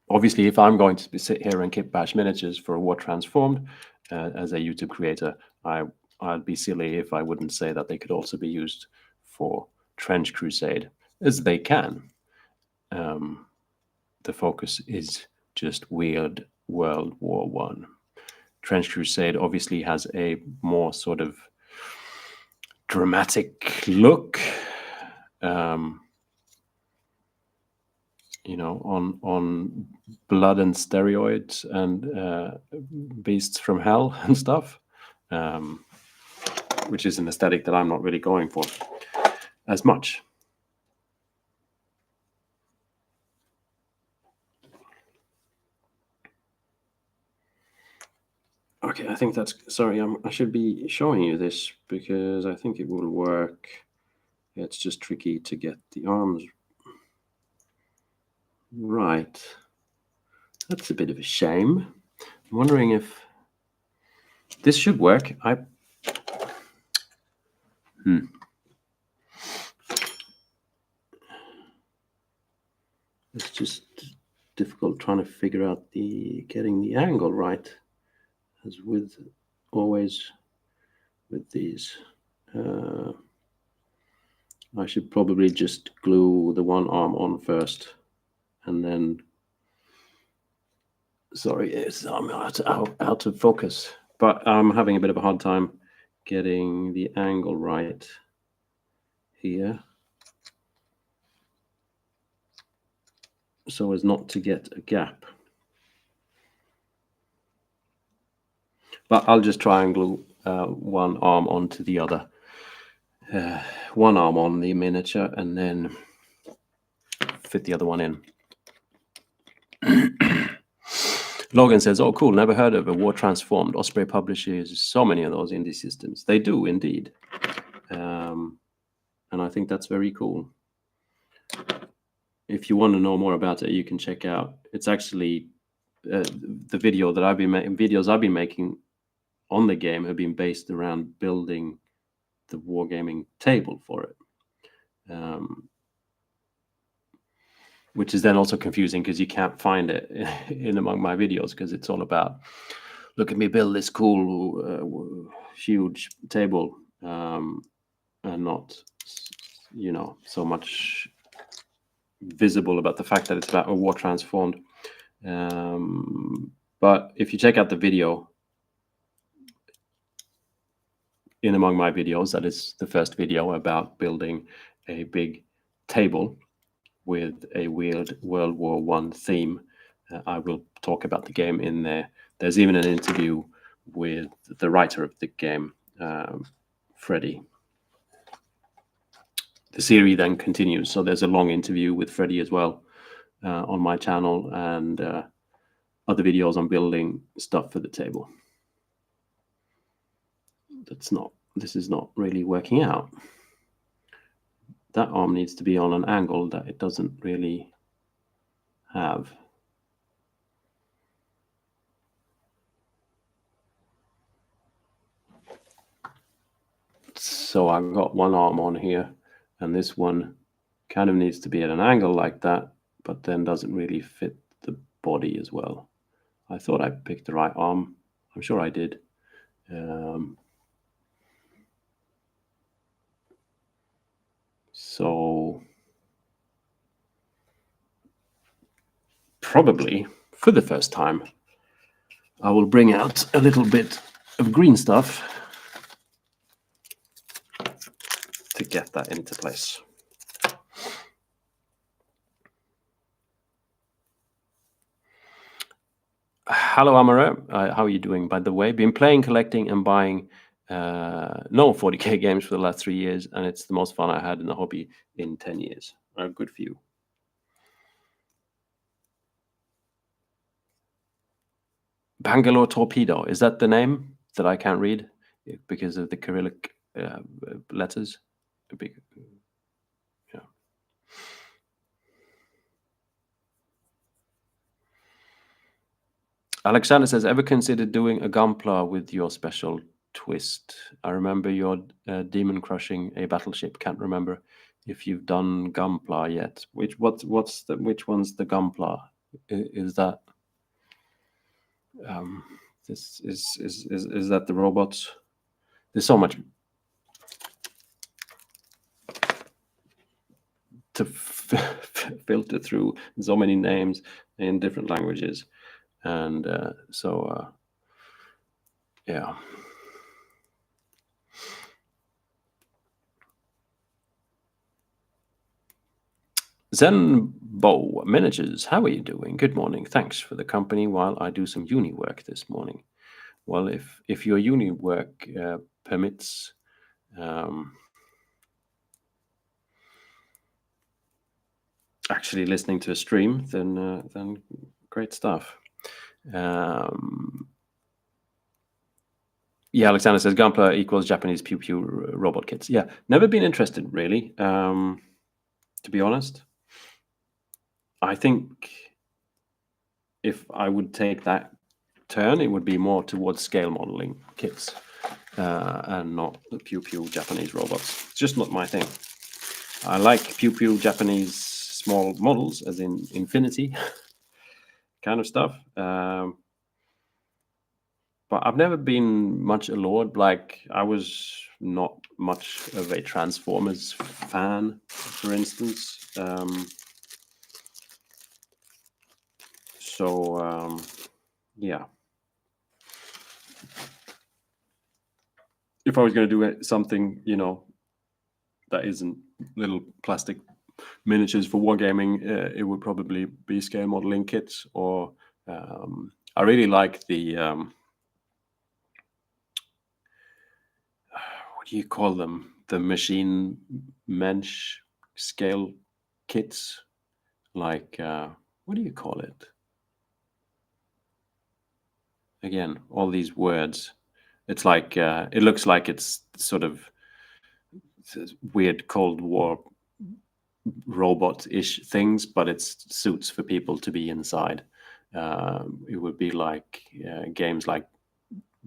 Obviously, if I'm going to sit here and kitbash miniatures for a War Transformed as a YouTube creator, I'd be silly if I wouldn't say that they could also be used for Trench Crusade, as they can. The focus is just weird World War I. Trench Crusade obviously has a more sort of dramatic look, you know, on blood and steroids and beasts from hell and stuff, which is an aesthetic that I'm not really going for as much. Okay, I think that's, sorry, I should be showing you this because I think it will work. It's just tricky to get the arms right. That's a bit of a shame. I'm wondering if this should work. It's just difficult trying to figure out getting the angle right, as with always with these. I should probably just glue the one arm on first, and then, sorry, I'm out of focus, but I'm having a bit of a hard time getting the angle right here, so as not to get a gap. But I'll just try and glue one arm onto the other. One arm on the miniature and then fit the other one in. Logan says, oh, cool, never heard of a War Transformed. Osprey publishes so many of those indie systems. They do, indeed. And I think that's very cool. If you want to know more about it, you can check out. It's actually the videos I've been making on the game have been based around building the wargaming table for it. Which is then also confusing because you can't find it in among my videos, because it's all about, look at me build this cool, huge table, and not, so much visible about the fact that it's about a war transformed. But if you check out the video in among my videos, that is the first video about building a big table with a weird World War I theme. I will talk about the game in there. There's even an interview with the writer of the game, Freddie. The series then continues, so there's a long interview with Freddie as well on my channel, and other videos on building stuff for the table. This is not really working out. That arm needs to be on an angle that it doesn't really have. So I've got one arm on here, and this one kind of needs to be at an angle like that, but then doesn't really fit the body as well. I thought I picked the right arm. I'm sure I did. So probably for the first time, I will bring out a little bit of green stuff to get that into place. Hello, Amara. How are you doing, by the way? Been playing, collecting, and buying no 40k games for the last 3 years, and it's the most fun I had in the hobby in 10 years. Good for you. Bangalore Torpedo, is that the name that I can't read because of the Cyrillic letters? Yeah. Alexander says, ever considered doing a Gunpla with your special twist? I remember your demon crushing a battleship. Can't remember if you've done Gunpla yet. Which one's the Gunpla? Is that this is that the robots? There's so much to filter through, so many names in different languages, and yeah. Zenbo Miniatures, how are you doing? Good morning. Thanks for the company while I do some uni work this morning. Well, if your uni work permits actually listening to a stream, then great stuff. Yeah, Alexander says Gunpla equals Japanese pew pew robot kits. Yeah, never been interested really, to be honest. I think if I would take that turn, it would be more towards scale modeling kits and not the pew pew Japanese robots. It's just not my thing. I like pew pew Japanese small models, as in Infinity kind of stuff. But I've never been much allured. Like, I was not much of a Transformers fan, for instance. Yeah. If I was going to do something, that isn't little plastic miniatures for wargaming, it would probably be scale modeling kits, or I really like the what do you call them? The machine mensch scale kits, like what do you call it? Again, all these words. It's like it looks like it's sort of weird Cold War robot-ish things, but it's suits for people to be inside. It would be like games like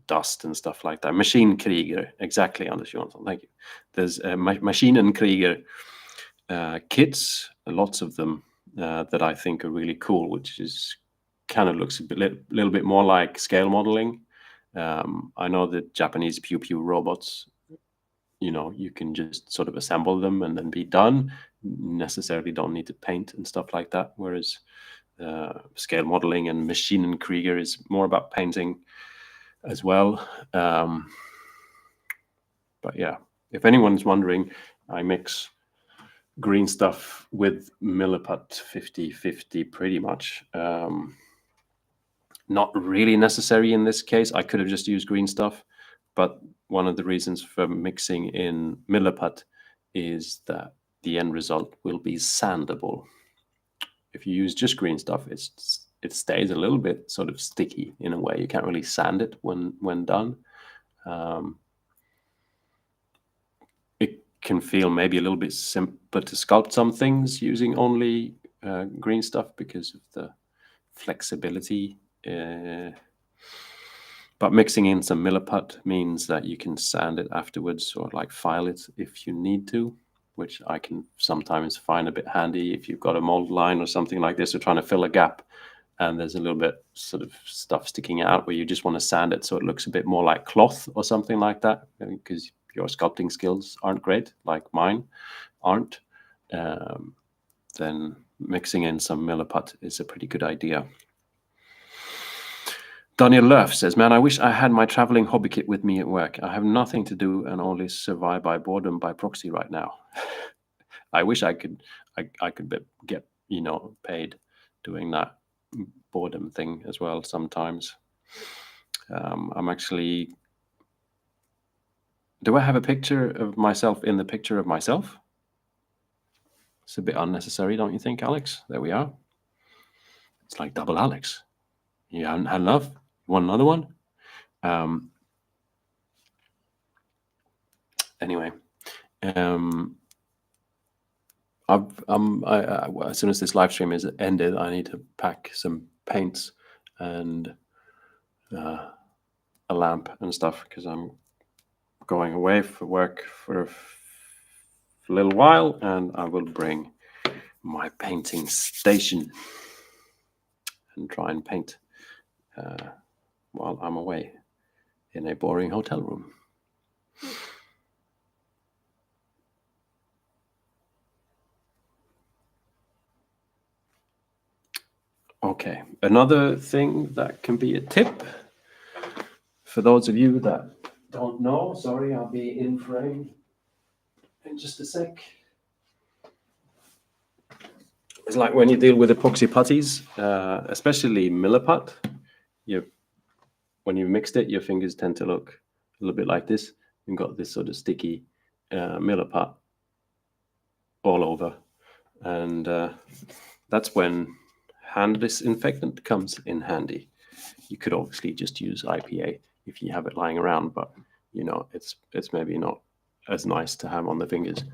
dust and stuff like that. Machine Krieger, exactly, Anders Johansson, thank you. There's Machine Krieger kits, lots of them that I think are really cool, which is kind of looks a little bit more like scale modeling. I know the Japanese pew pew robots, you can just sort of assemble them and then be done. Necessarily don't need to paint and stuff like that. Whereas scale modeling and Machine Krieger is more about painting as well. But yeah, if anyone's wondering, I mix green stuff with Milliput 50-50 pretty much. Not really necessary in this case. I could have just used green stuff, but one of the reasons for mixing in Milliput is that the end result will be sandable. If you use just green stuff, it stays a little bit sort of sticky in a way. You can't really sand it when done. It can feel maybe a little bit simpler to sculpt some things using only green stuff because of the flexibility. But mixing in some Milliput means that you can sand it afterwards or like file it if you need to, which I can sometimes find a bit handy if you've got a mold line or something like this, or trying to fill a gap and there's a little bit sort of stuff sticking out where you just want to sand it so it looks a bit more like cloth or something like that, because your sculpting skills aren't great, like mine aren't. Then mixing in some Milliput is a pretty good idea. Daniel Löf says, man, I wish I had my traveling hobby kit with me at work. I have nothing to do and only survive by boredom by proxy right now. I wish I could get, paid doing that boredom thing as well sometimes. I'm actually... Do I have a picture of myself in the picture of myself? It's a bit unnecessary, don't you think, Alex? There we are. It's like double Alex. You haven't had enough? You want another one? Anyway, as soon as this live stream is ended, I need to pack some paints and a lamp and stuff, because I'm going away for work for a little while, and I will bring my painting station and try and paint while I'm away in a boring hotel room. Okay, another thing that can be a tip for those of you that don't know, sorry, I'll be in frame in just a sec. It's like when you deal with epoxy putties, especially Milliput, when you've mixed it, your fingers tend to look a little bit like this. You've got this sort of sticky Milliput all over. And that's when hand disinfectant comes in handy. You could obviously just use IPA if you have it lying around, but it's maybe not as nice to have on the fingers.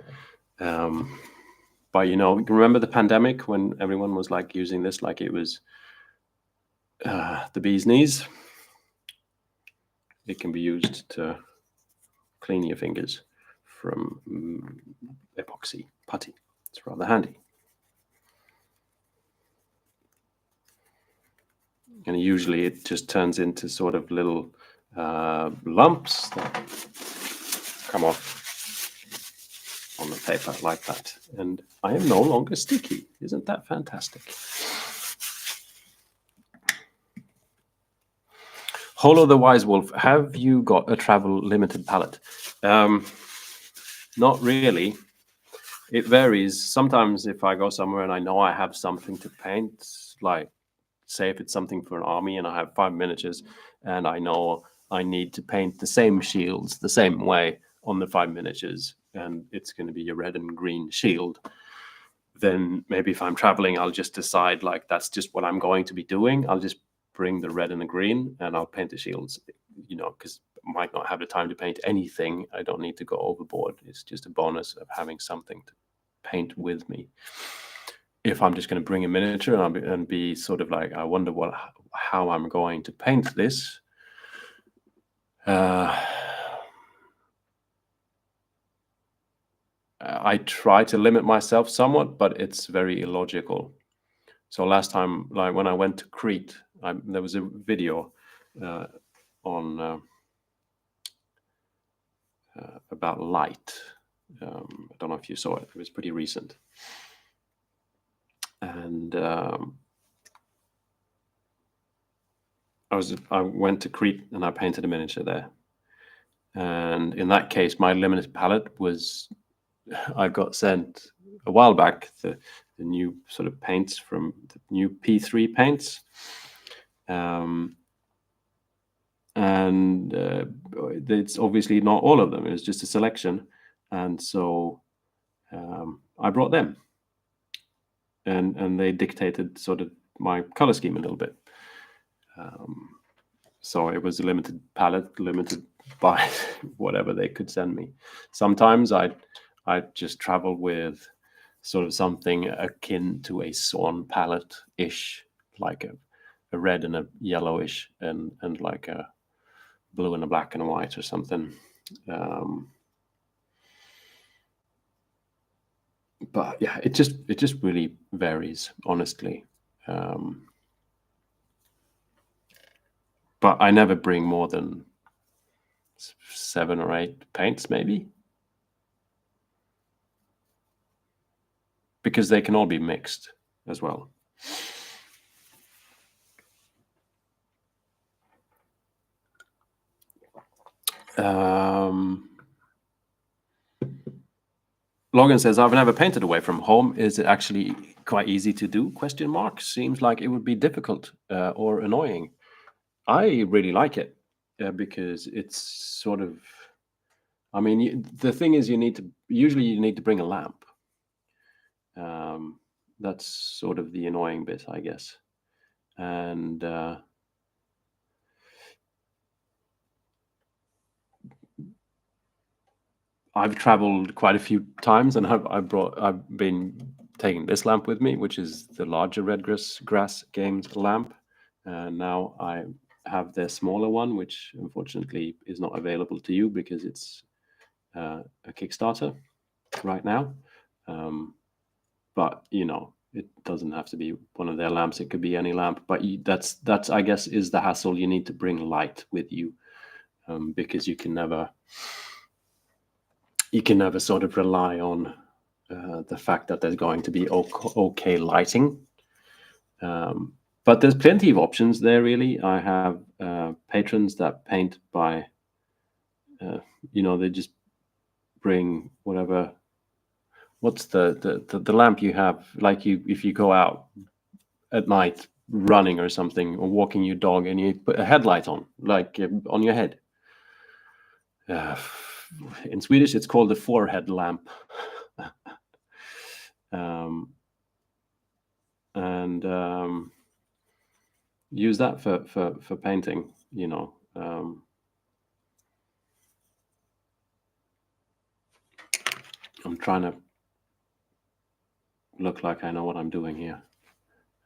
But remember the pandemic when everyone was like using this like it was the bee's knees? It can be used to clean your fingers from epoxy putty. It's rather handy. And usually it just turns into sort of little lumps that come off on the paper like that. And I am no longer sticky. Isn't that fantastic? Holo the Wise Wolf, have you got a travel limited palette? Not really. It varies. Sometimes if I go somewhere and I know I have something to paint, like say if it's something for an army and I have 5 miniatures and I know I need to paint the same shields the same way on the 5 miniatures, and it's going to be a red and green shield, then maybe if I'm traveling, I'll just decide like that's just what I'm going to be doing. I'll just bring the red and the green and I'll paint the shields, because I might not have the time to paint anything. I don't need to go overboard. It's just a bonus of having something to paint with me. If I'm just going to bring a miniature and be sort of like, I wonder how I'm going to paint this, I try to limit myself somewhat, but it's very illogical. So last time, like when I went to Crete, there was a video on about light. I don't know if you saw it. It was pretty recent, and I went to Crete and I painted a miniature there. And in that case, my limited palette was I got sent a while back the new sort of paints from the new P3 paints. And it's obviously not all of them. It was just a selection. And so I brought them. And they dictated sort of my color scheme a little bit. So it was a limited palette, limited by whatever they could send me. Sometimes I'd just travel with sort of something akin to a Swan palette-ish, like a red and a yellowish, and like a blue and a black and a white or something. But yeah, it just really varies, honestly. But I never bring more than 7 or 8 paints, maybe, because they can all be mixed as well. Logan says, I've never painted away from home. Is it actually quite easy to do? ? Seems like it would be difficult or annoying. I really like it because it's sort of, I mean, the thing is usually you need to bring a lamp. That's sort of the annoying bit, I guess. And I've traveled quite a few times, and I've been taking this lamp with me, which is the larger Red Grass Games lamp. And now I have the smaller one, which unfortunately is not available to you because it's a Kickstarter right now. But it doesn't have to be one of their lamps. It could be any lamp. But that's I guess is the hassle. You need to bring light with you because you can never sort of rely on the fact that there's going to be okay lighting. But there's plenty of options there, really. I have patrons that paint by, they just bring whatever. What's the lamp you have? Like if you go out at night running or something, or walking your dog, and you put a headlight on, like on your head. In Swedish, it's called a forehead lamp. And use that for painting. I'm trying to look like I know what I'm doing here,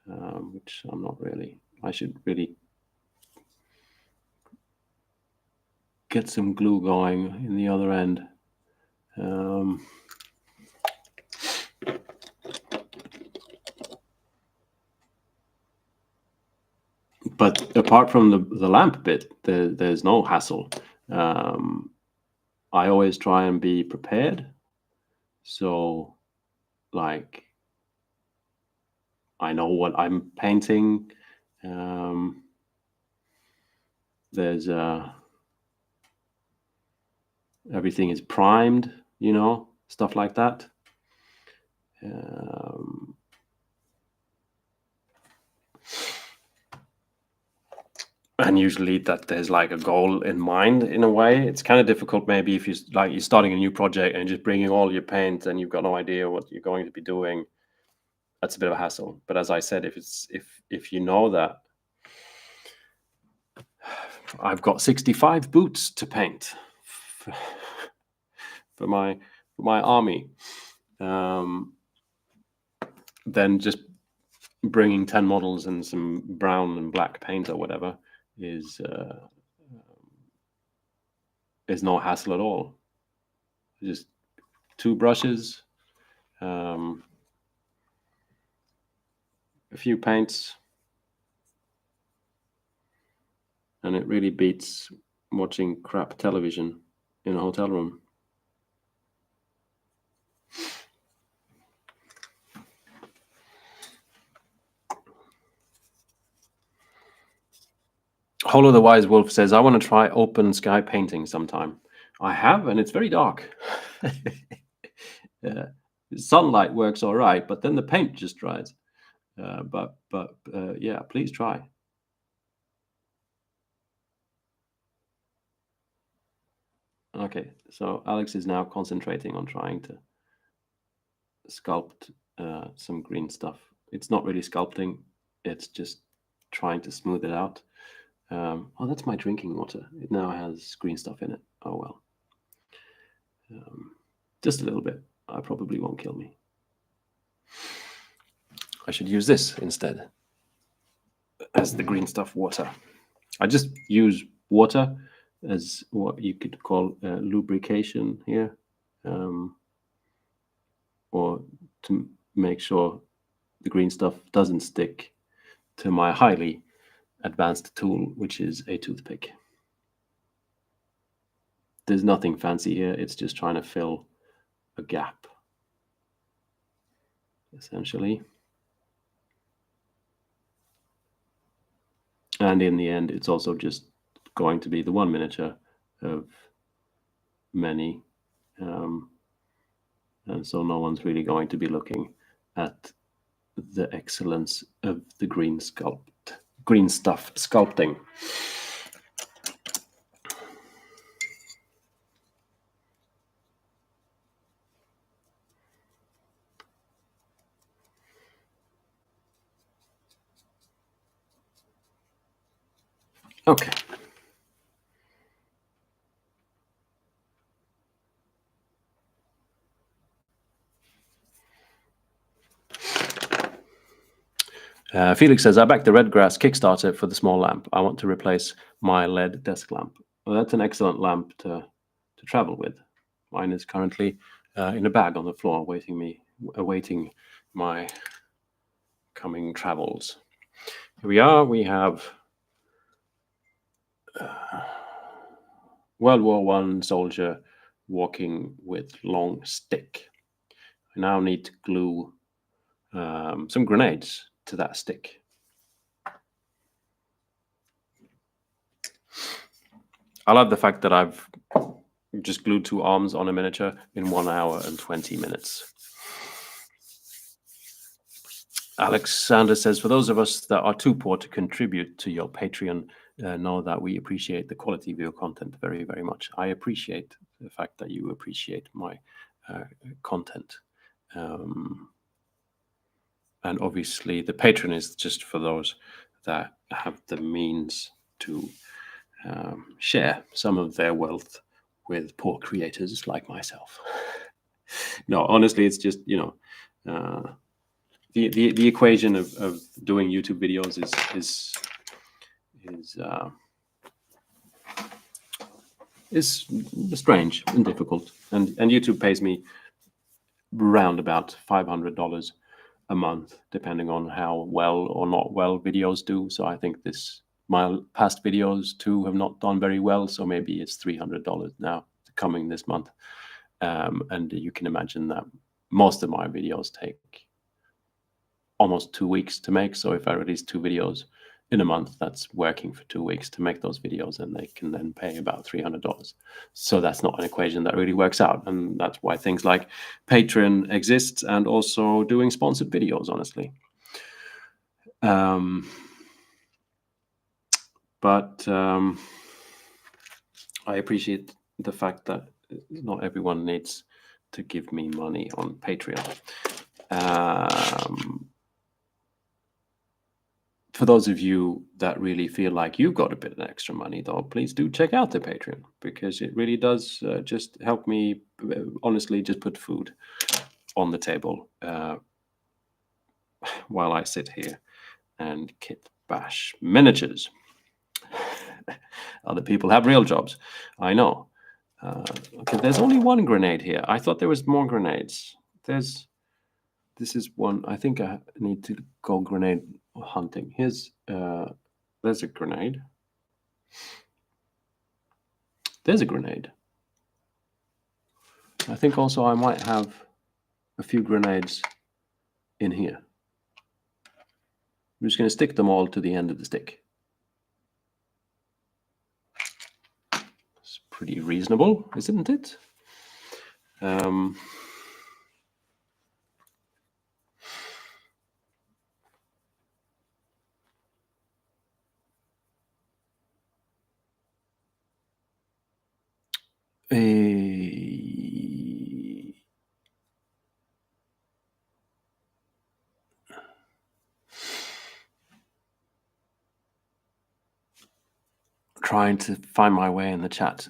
which I'm not really. I should really get some glue going in the other end. But apart from the lamp bit, there's no hassle. I always try and be prepared. So, like, I know what I'm painting. There's everything is primed, stuff like that. And usually that there's like a goal in mind in a way. It's kind of difficult maybe if you're starting a new project and just bringing all your paint and you've got no idea what you're going to be doing. That's a bit of a hassle. But as I said, if you know that I've got 65 boots to paint for my army, then just bringing 10 models and some brown and black paint or whatever is is no hassle at all. Just 2 brushes, a few paints, and it really beats watching crap television in a hotel room. Hollow the Wise Wolf says, I want to try open sky painting sometime. I have, and it's very dark. Sunlight works all right, but then the paint just dries. But yeah, please try. Okay, so Alex is now concentrating on trying to sculpt some green stuff. It's not really sculpting, it's just trying to smooth it out. Oh, that's my drinking water. It now has green stuff in it. Oh well. Just a little bit. It probably won't kill me. I should use this instead as the green stuff water. I just use water as what you could call lubrication here, or to make sure the green stuff doesn't stick to my highly advanced tool, which is a toothpick. There's nothing fancy here. It's just trying to fill a gap, essentially. And in the end, it's also just going to be the one miniature of many. And so no one's really going to be looking at the excellence of the green stuff sculpting. Okay. Felix says, I backed the Redgrass Kickstarter for the small lamp. I want to replace my LED desk lamp. Well, that's an excellent lamp to travel with. Mine is currently in a bag on the floor, awaiting my coming travels. Here we are. We have World War I soldier walking with long stick. I now need to glue some grenades to that stick. I love the fact that I've just glued 2 arms on a miniature in 1 hour and 20 minutes. Alexander says, for those of us that are too poor to contribute to your Patreon, know that we appreciate the quality of your content very, very much. I appreciate the fact that you appreciate my content. And obviously the Patreon is just for those that have the means to share some of their wealth with poor creators like myself. No, honestly, it's just, the equation of doing YouTube videos is strange and difficult, and YouTube pays me round about $500 a month, depending on how well or not well videos do. So I think my past videos too have not done very well, so maybe it's $300 now coming this month. And you can imagine that most of my videos take almost 2 weeks to make. So if I release 2 videos in a month, that's working for 2 weeks to make those videos, and they can then pay about $300. So that's not an equation that really works out, and that's why things like Patreon exists, and also doing sponsored videos, honestly. But I appreciate the fact that not everyone needs to give me money on Patreon. For those of you that really feel like you've got a bit of extra money, though, please do check out the Patreon, because it really does just help me, honestly, just put food on the table while I sit here and kitbash miniatures. Other people have real jobs, I know, Okay, there's only one grenade here. I thought there was more grenades. This is one. I think I need to go grenade hunting. There's a grenade. There's a grenade. I think also I might have a few grenades in here. I'm just going to stick them all to the end of the stick. It's pretty reasonable, isn't it? Trying to find my way in the chat.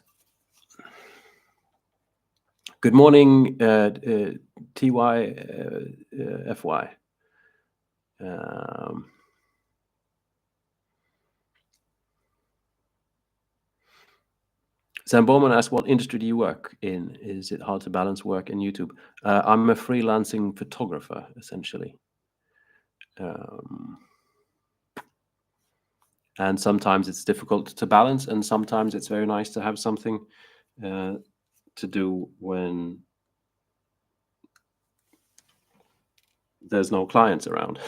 Good morning, TYFY. Sam Bowman asked, what industry do you work in? Is it hard to balance work and YouTube? I'm a freelancing photographer, essentially. And sometimes it's difficult to balance, and sometimes it's very nice to have something to do when there's no clients around,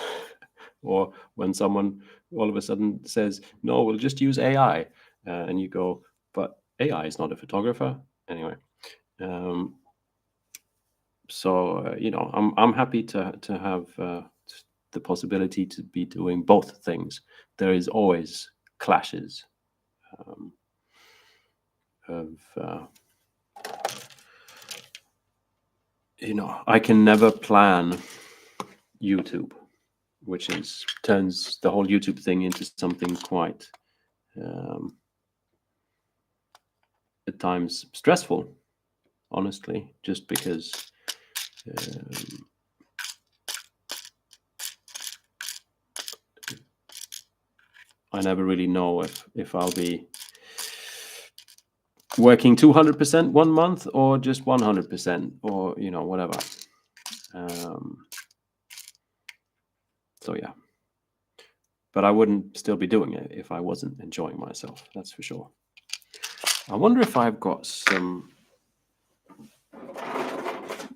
or when someone all of a sudden says, no, we'll just use AI, and you go, but AI is not a photographer. Anyway, so you know, I'm happy to have the possibility to be doing both things. There is always clashes of you know, I can never plan YouTube, which turns the whole YouTube thing into something quite at times stressful, honestly, just because I never really know if I'll be working 200% one month or just 100% or, you know, whatever. So yeah, but I wouldn't still be doing it if I wasn't enjoying myself, that's for sure. I wonder if I've got some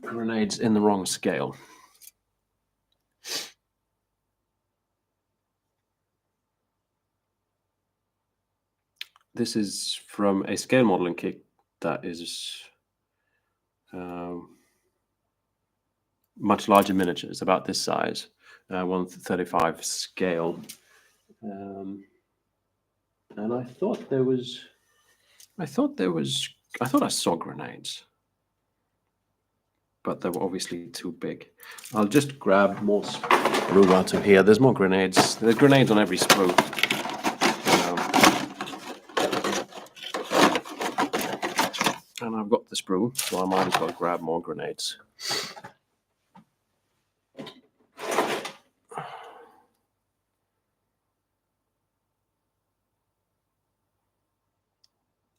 grenades in the wrong scale. This is from a scale modeling kit that is much larger miniatures, about this size, 1/35 scale. And I thought I saw grenades, but they were obviously too big. I'll just grab more sprue out of here. There's more grenades. There's grenades on every sprue. And I've got the sprue, so I might as well grab more grenades.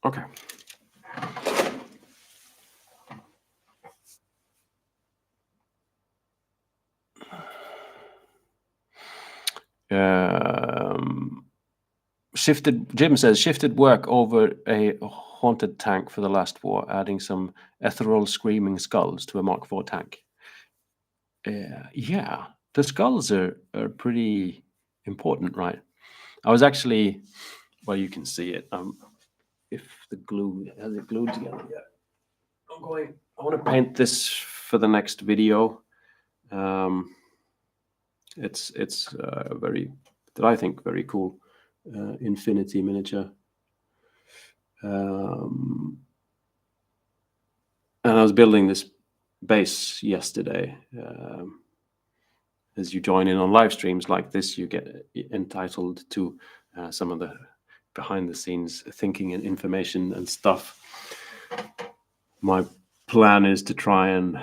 Okay. Jim says, shifted work over a haunted tank for the last war, adding some ethereal screaming skulls to a Mark IV tank. Yeah, the skulls are pretty important, right? I was actually, well, you can see it. If the glue has it glued together yet. I want to paint this for the next video. It's very, that I think, very cool infinity miniature. And I was building this base yesterday. As you join in on live streams like this, you get entitled to some of the behind the scenes thinking and information and stuff. My plan is to try and,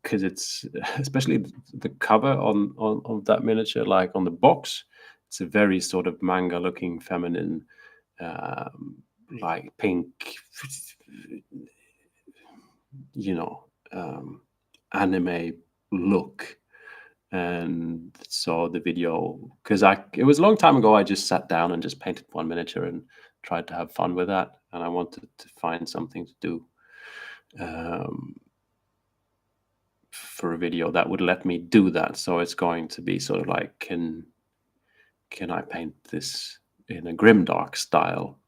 because it's, especially the cover on that miniature, like on the box, it's a very sort of manga looking feminine like pink, anime look. And saw the video because it was a long time ago. I just sat down and just painted one miniature and tried to have fun with that. And I wanted to find something to do for a video that would let me do that. So it's going to be sort of like, can I paint this in a grimdark style?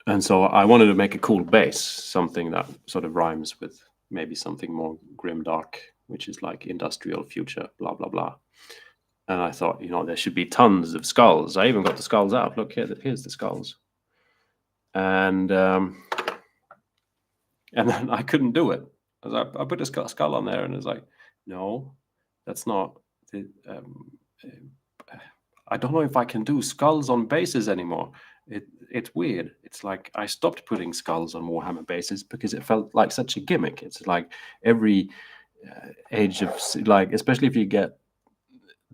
And so I wanted to make a cool base, something that sort of rhymes with maybe something more grimdark, which is like industrial future, blah, blah, blah. And I thought, there should be tons of skulls. I even got the skulls out. Look, here's the skulls. And then I couldn't do it. I put a skull on there and it's like, no, that's not. I don't know if I can do skulls on bases anymore. It's weird. It's like I stopped putting skulls on Warhammer bases because it felt like such a gimmick. It's like every age of, like, especially if you get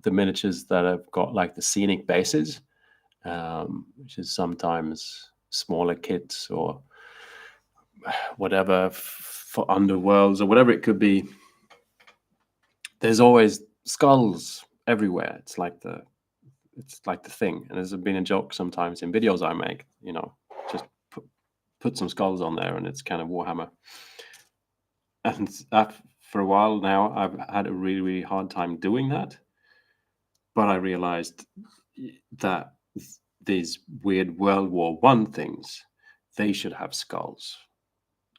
the miniatures that have got like the scenic bases, which is sometimes smaller kits or whatever for underworlds or whatever it could be. There's always skulls everywhere. It's like the thing. And there's been a joke sometimes in videos I make, just put some skulls on there and it's kind of Warhammer. And for a while now, I've had a really, really hard time doing that. But I realized that these weird World War I things, they should have skulls,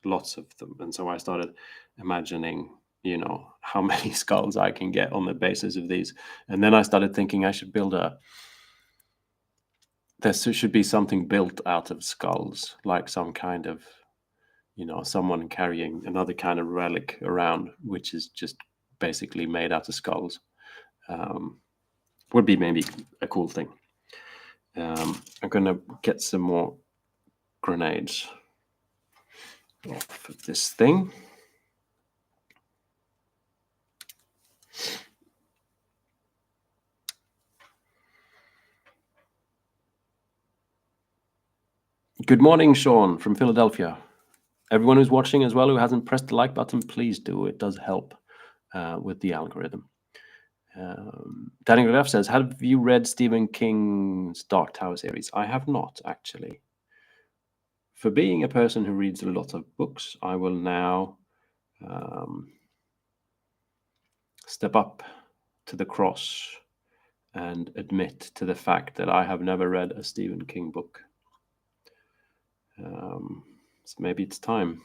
lots of them. And so I started imagining, how many skulls I can get on the basis of these. And then I started thinking I should build there should be something built out of skulls, like some kind of, someone carrying another kind of relic around, which is just basically made out of skulls. Would be maybe a cool thing. I'm going to get some more grenades off of this thing. Good morning, Sean from Philadelphia. Everyone who's watching as well who hasn't pressed the like button, please do. It does help with the algorithm. Danny Leff says, have you read Stephen King's Dark Tower series? I have not, actually. For being a person who reads a lot of books, I will now step up to the cross and admit to the fact that I have never read a Stephen King book. So maybe it's time.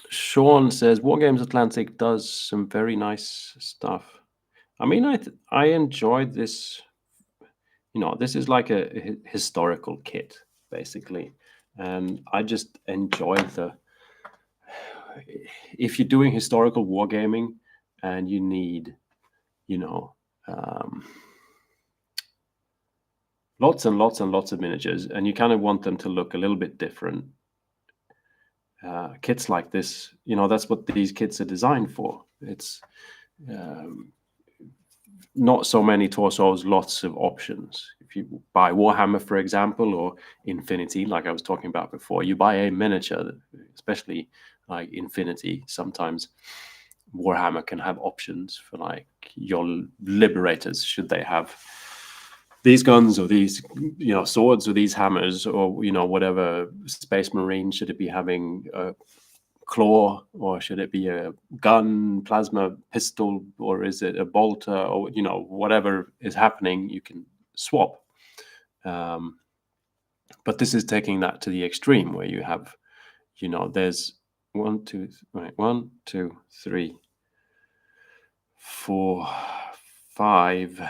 Sean says, Wargames Atlantic does some very nice stuff. I mean, I enjoyed this. This is like a historical kit, basically. And I just enjoyed if you're doing historical wargaming and you need, lots and lots and lots of miniatures, and you kind of want them to look a little bit different. Kits like this, that's what these kits are designed for. It's not so many torsos, lots of options. If you buy Warhammer, for example, or Infinity, like I was talking about before, you buy a miniature, especially like Infinity, sometimes Warhammer can have options for like your liberators, should they have these guns or these swords or these hammers or whatever. Space Marine, should it be having a claw or should it be a gun, plasma pistol, or is it a bolter, or whatever is happening, you can swap. But this is taking that to the extreme where you have there's 1 2 3 4 5.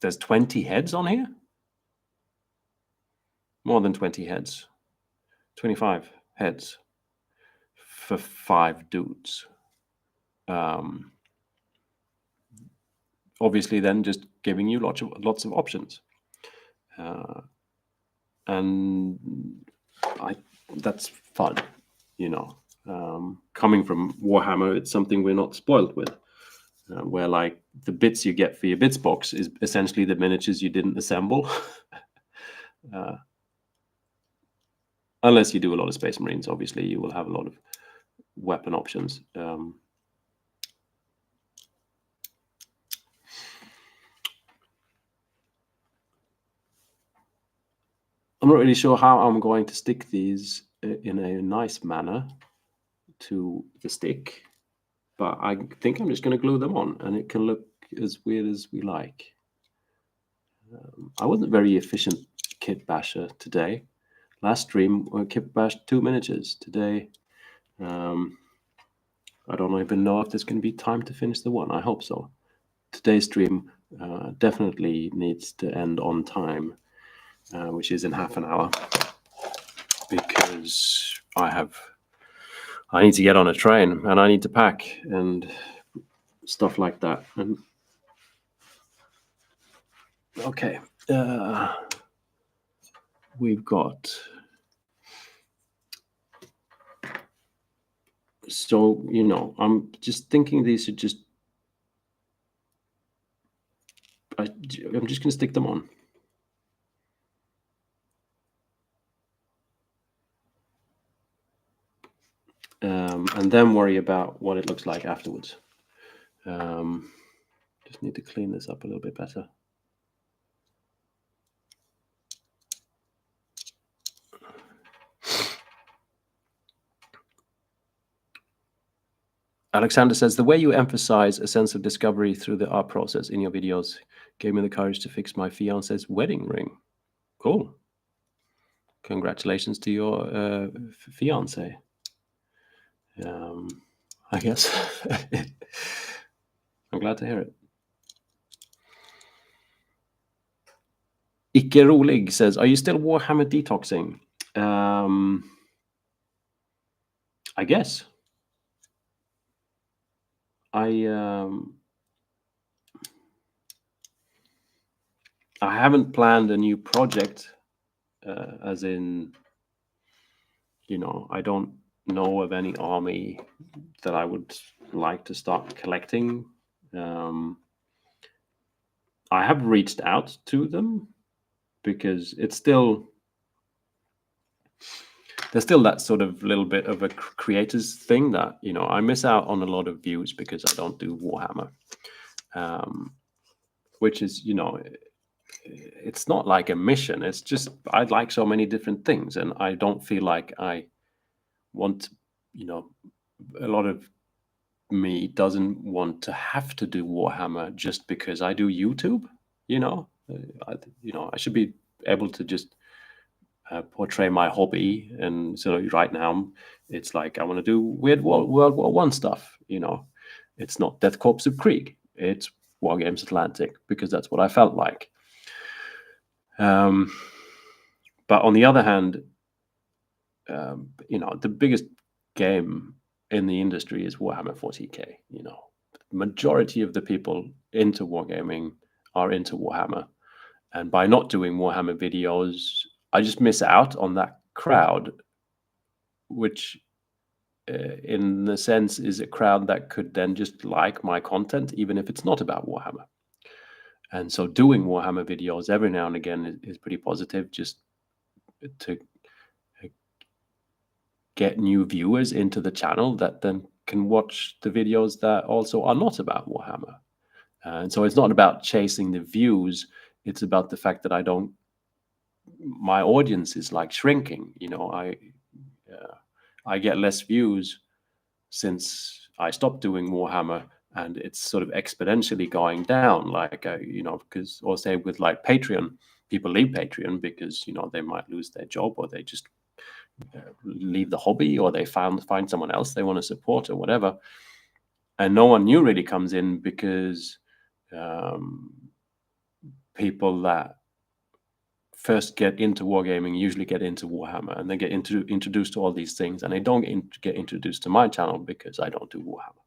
There's 20 heads on here. More than 20 heads. 25 heads for 5 dudes. obviously then just giving you lots of options. And that's fun, you know. Coming from Warhammer, it's something we're not spoiled with. Where like the bits you get for your bits box is essentially the miniatures you didn't assemble. Unless you do a lot of Space Marines, obviously you will have a lot of weapon options. I'm not really sure how I'm going to stick these in a nice manner to the stick, but I think I'm just going to glue them on, and it can look as weird as we like. I wasn't very efficient kit basher today. Last stream, I kit bashed 2 miniatures. Today, I don't even know if there's going to be time to finish the one. I hope so. Today's stream definitely needs to end on time, which is in half an hour, because I need to get on a train and I need to pack and stuff like that. And okay, we've got, so you know, I'm just thinking these are just, I'm just gonna stick them on. And then worry about what it looks like afterwards. Just need to clean this up a little bit better. Alexander says, the way you emphasize a sense of discovery through the art process in your videos gave me the courage to fix my fiance's wedding ring. Cool. Congratulations to your fiance. I guess. I'm glad to hear it. Icke Rolig says, are you still Warhammer detoxing? I guess. I haven't planned a new project, as in, you know, I don't know of any army that I would like to start collecting. I have reached out to them because it's still, there's still that sort of little bit of a creator's thing that, you know, I miss out on a lot of views because I don't do Warhammer, which is, you know, it's not like a mission. It's just, I like so many different things, and I don't feel like I want, you know, a lot of me doesn't want to have to do Warhammer just because I do YouTube, you know. I should be able to just portray my hobby. And so right now it's like, I want to do weird World War I stuff, you know. It's not Death Corps of Krieg, it's War Games Atlantic, because that's what I felt like. But on the other hand, you know, the biggest game in the industry is Warhammer 40k. You know, the majority of the people into wargaming are into Warhammer, and by not doing Warhammer videos, I just miss out on that crowd, which in the sense is a crowd that could then just like my content even if it's not about Warhammer. And so doing Warhammer videos every now and again is pretty positive, just to get new viewers into the channel that then can watch the videos that also are not about Warhammer. And so it's not about chasing the views, it's about the fact that my audience is like shrinking. You know, I get less views since I stopped doing Warhammer, and it's sort of exponentially going down, like, you know, because, or say with like Patreon, people leave Patreon because, you know, they might lose their job, or they just leave the hobby, or they find someone else they want to support, or whatever. And no one new really comes in because people that first get into wargaming usually get into Warhammer, and they get introduced to all these things, and they don't get introduced to my channel because I don't do Warhammer.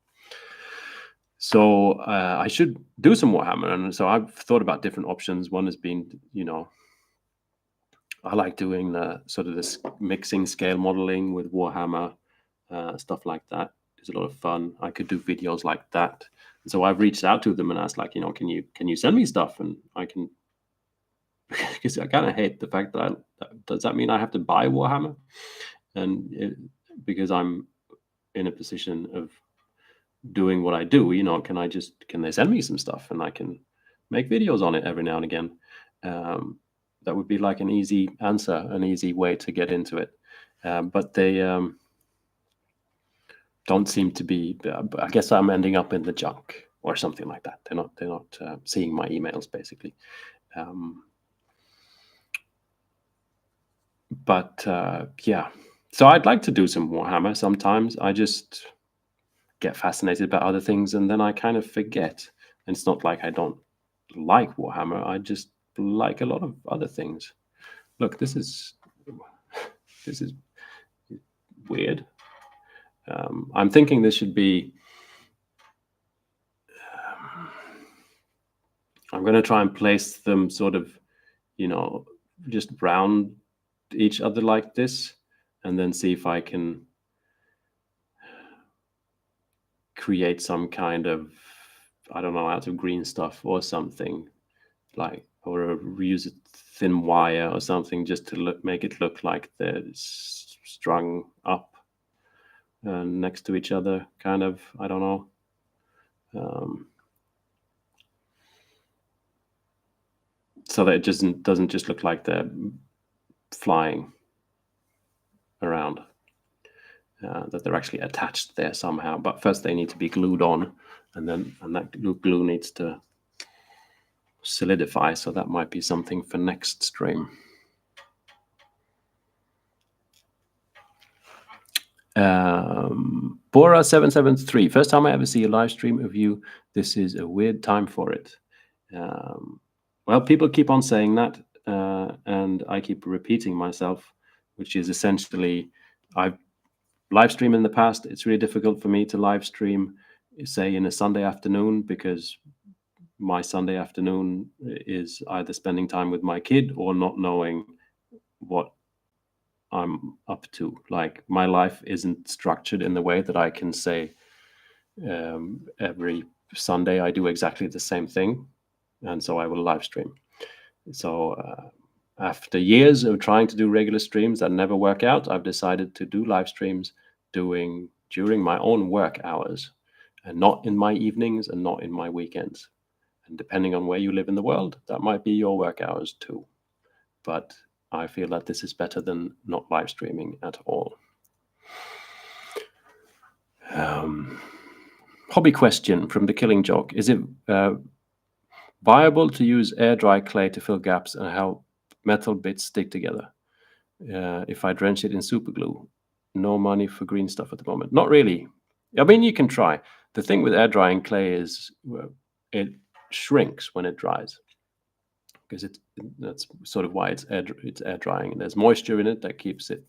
So I should do some Warhammer, and so I've thought about different options. One has been, I like doing the sort of this mixing scale modeling with Warhammer, stuff like that. It's a lot of fun. I could do videos like that. And so I've reached out to them and asked, like, can you send me stuff, and I can, because I kind of hate the fact that does that mean I have to buy Warhammer, and because I'm in a position of doing what I do, can they send me some stuff and I can make videos on it every now and again? That would be like an easy answer, an easy way to get into it. But they don't seem to be. I guess I'm ending up in the junk or something like that. They're not seeing my emails basically. But yeah, so I'd like to do some Warhammer sometimes. I just get fascinated by other things and then I kind of forget. And it's not like I don't like Warhammer. I just like a lot of other things. Look, this is weird. I'm thinking this should be. I'm going to try and place them sort of, just round each other like this, and then see if I can create some kind of, I don't know, out of green stuff or something, like, or use a thin wire or something just to make it look like they're strung up next to each other, kind of. I don't know. So that it doesn't just look like they're flying around, that they're actually attached there somehow. But first they need to be glued on, and that glue needs to solidify. So that might be something for next stream. Bora773, first time I ever see a live stream of you. This is a weird time for it. Well, people keep on saying that, and I keep repeating myself, which is essentially, I've live streamed in the past. It's really difficult for me to live stream, say, in a Sunday afternoon, because my Sunday afternoon is either spending time with my kid or not knowing what I'm up to. Like, my life isn't structured in the way that I can say every Sunday I do exactly the same thing, and so I will live stream. So after years of trying to do regular streams that never work out, I've decided to do live streams during my own work hours, and not in my evenings and not in my weekends. And depending on where you live in the world, that might be your work hours too. But I feel that this is better than not live streaming at all. Hobby question from The Killing Joke. Is it viable to use air dry clay to fill gaps and how metal bits stick together? If I drench it in super glue? No money for green stuff at the moment. Not really. I mean, you can try. The thing with air drying clay is it shrinks when it dries, because that's sort of why it's air drying. And there's moisture in it that keeps it,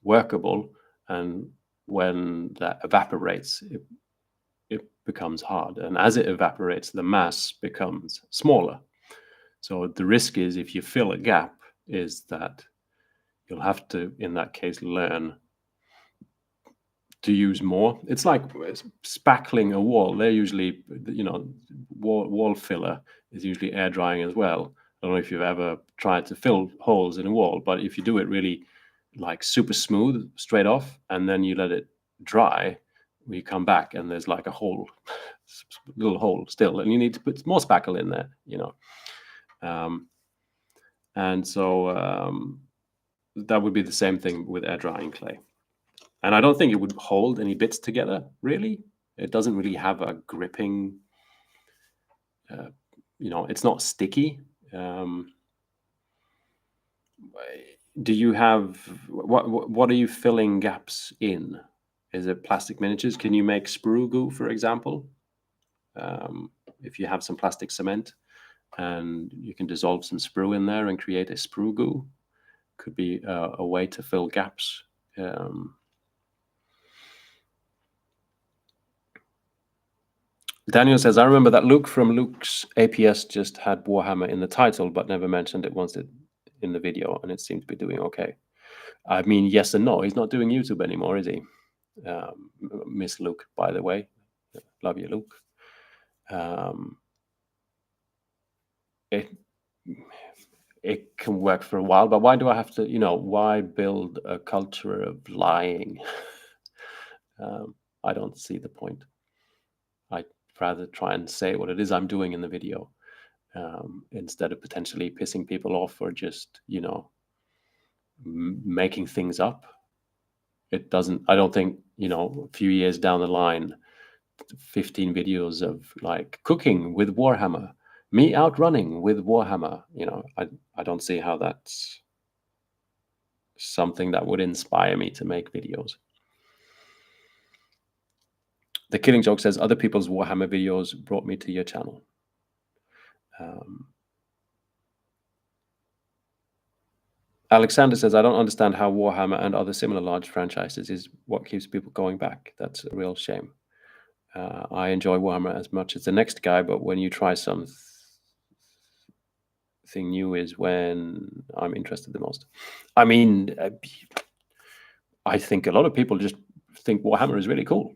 workable. And when that evaporates, it becomes hard. And as it evaporates, the mass becomes smaller. So the risk is, if you fill a gap, is that you'll have to, in that case, learn to use more. It's like spackling a wall. They're usually, wall filler is usually air drying as well. I don't know if you've ever tried to fill holes in a wall, but if you do it really like super smooth straight off, and then you let it dry, you come back and there's like a hole, little hole still, and you need to put more spackle in there, and so that would be the same thing with air drying clay. And I don't think it would hold any bits together, really. It doesn't really have a gripping, it's not sticky. Do you have, what are you filling gaps in? Is it plastic miniatures? Can you make sprue goo, for example? If you have some plastic cement and you can dissolve some sprue in there and create a sprue goo, could be a way to fill gaps. Daniel says, I remember that Luke from Luke's APS just had Warhammer in the title, but never mentioned it once in the video, and it seemed to be doing okay. I mean, yes and no. He's not doing YouTube anymore, is he? Miss Luke, by the way. Love you, Luke. It can work for a while, but why do I have to, why build a culture of lying? I don't see the point. I'd rather try and say what it is I'm doing in the video, instead of potentially pissing people off or just, making things up. I don't think, a few years down the line, 15 videos of like cooking with Warhammer, me outrunning with Warhammer, I don't see how that's something that would inspire me to make videos. The Killing Joke says, other people's Warhammer videos brought me to your channel. Alexander says, I don't understand how Warhammer and other similar large franchises is what keeps people going back. That's a real shame. I enjoy Warhammer as much as the next guy, but when you try something new is when I'm interested the most. I mean, I think a lot of people just think Warhammer is really cool.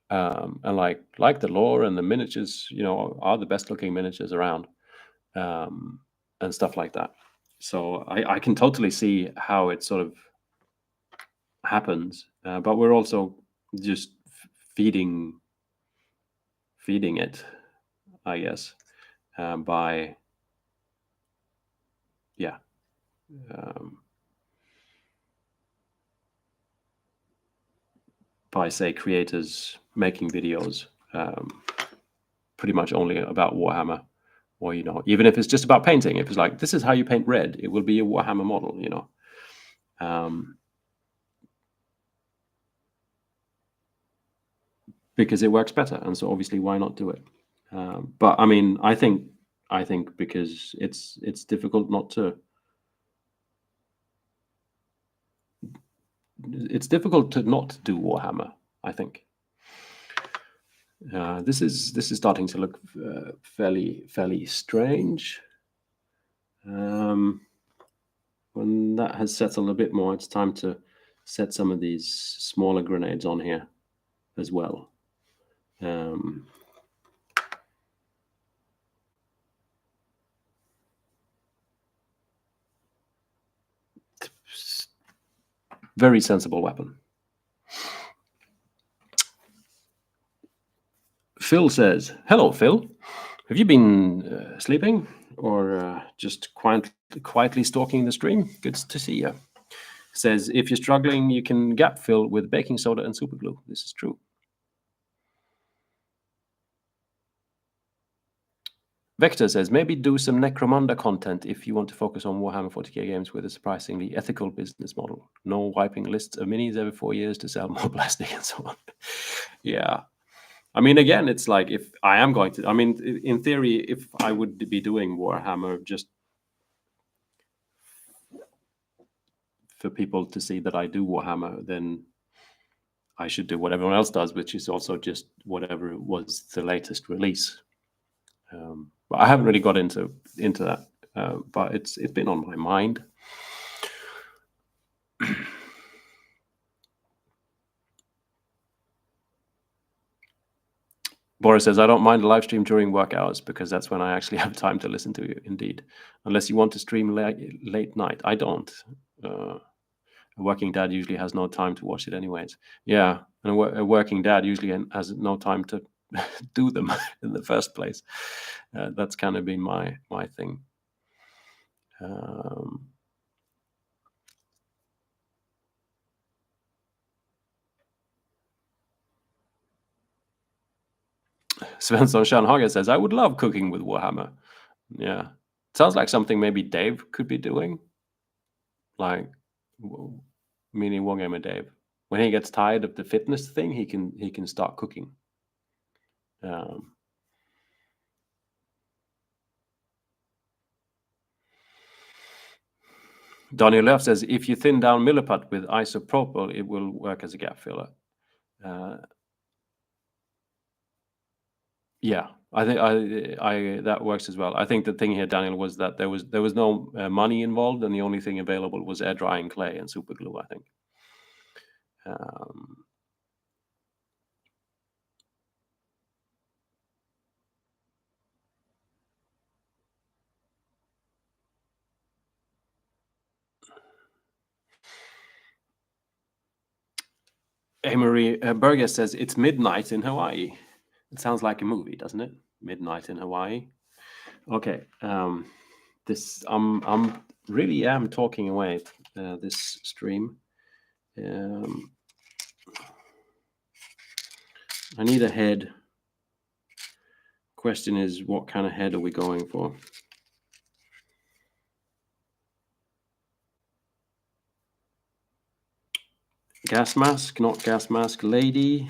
And like the lore and the miniatures, are the best looking miniatures around, and stuff like that. So I can totally see how it sort of happens, but we're also just feeding it, I guess, by say creators making videos pretty much only about Warhammer, or even if it's just about painting, if it's like, this is how you paint red, it will be a Warhammer model, because it works better, and so obviously why not do it? But I mean, I think because it's difficult not to. It's difficult to not do Warhammer, I think. This is starting to look fairly strange. When that has settled a bit more, it's time to set some of these smaller grenades on here as well. Very sensible weapon. Phil says, hello, Phil. Have you been sleeping or just quietly stalking the stream? Good to see you. Says, if you're struggling, you can gap fill with baking soda and super glue. This is true. Vector says, maybe do some Necromunda content if you want to focus on Warhammer 40k games with a surprisingly ethical business model. No wiping lists of minis every 4 years to sell more plastic and so on. Yeah. I mean, again, it's like, if I am going to, I mean, in theory, if I would be doing Warhammer just for people to see that I do Warhammer, then I should do what everyone else does, which is also just whatever was the latest release. But I haven't really got into that, but it's been on my mind. Boris says, I don't mind a live stream during work hours because that's when I actually have time to listen to you, indeed. Unless you want to stream late night. I don't. A working dad usually has no time to watch it anyways. Yeah, and a working dad usually has no time to do them in the first place. That's kind of been my thing. Svensson Schanhagen says, I would love cooking with Warhammer. Yeah. Sounds like something maybe Dave could be doing. Like, mini Wargamer Dave. When he gets tired of the fitness thing, he can start cooking. Daniel Leff says, if you thin down Milliput with isopropyl, it will work as a gap filler. Yeah, I think I that works as well. I think the thing here, Daniel, was that there was no money involved, and the only thing available was air drying clay and super glue, I think. Um, Amory Burgess says it's midnight in Hawaii. It sounds like a movie, doesn't it? Midnight in Hawaii. Okay. This I'm really am talking away this stream. I need a head. Question is, what kind of head are we going for? Gas mask, not gas mask, lady.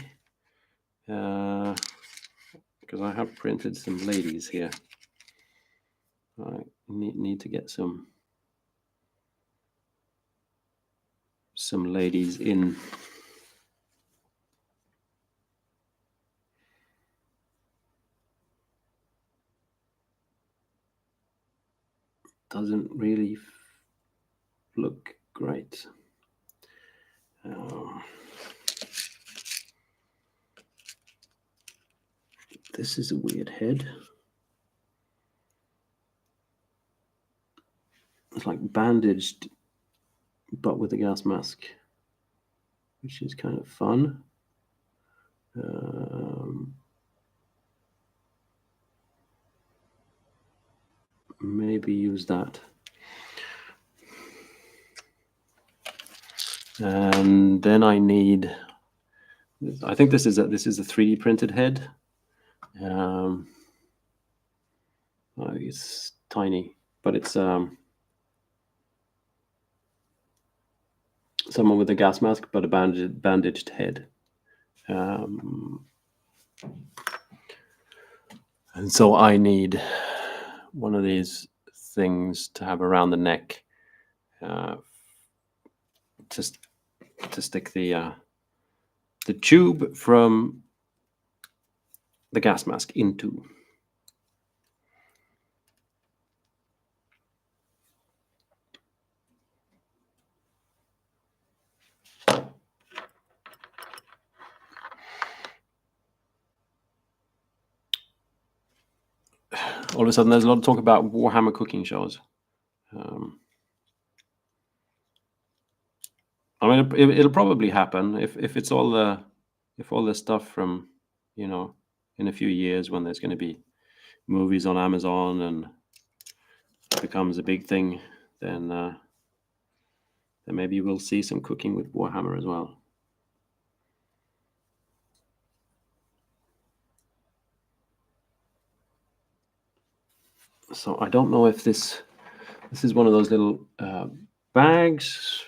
Because I have printed some ladies here. I need to get some ladies in. Doesn't really look great. This is a weird head. It's like bandaged, but with a gas mask, which is kind of fun. Maybe use that. And then I need. I think this is a 3D printed head. It's tiny, but it's someone with a gas mask, but a bandaged head. And so I need one of these things to have around the neck to stick the tube from the gas mask into. All of a sudden, there's a lot of talk about Warhammer cooking shows. I mean, it'll probably happen if it's all the stuff from, in a few years when there's going to be movies on Amazon and it becomes a big thing, then maybe we'll see some cooking with Warhammer as well. So I don't know if this is one of those little bags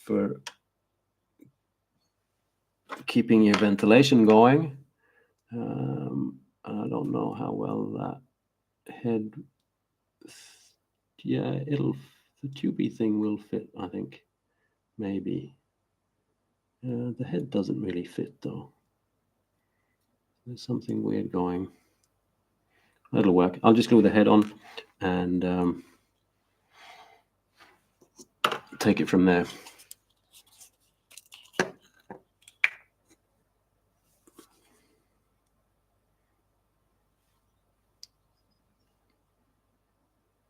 for keeping your ventilation going. I don't know how well that head. Yeah, the tubey thing will fit, I think. Maybe. The head doesn't really fit though. There's something weird going. That'll work. I'll just glue the head on and take it from there.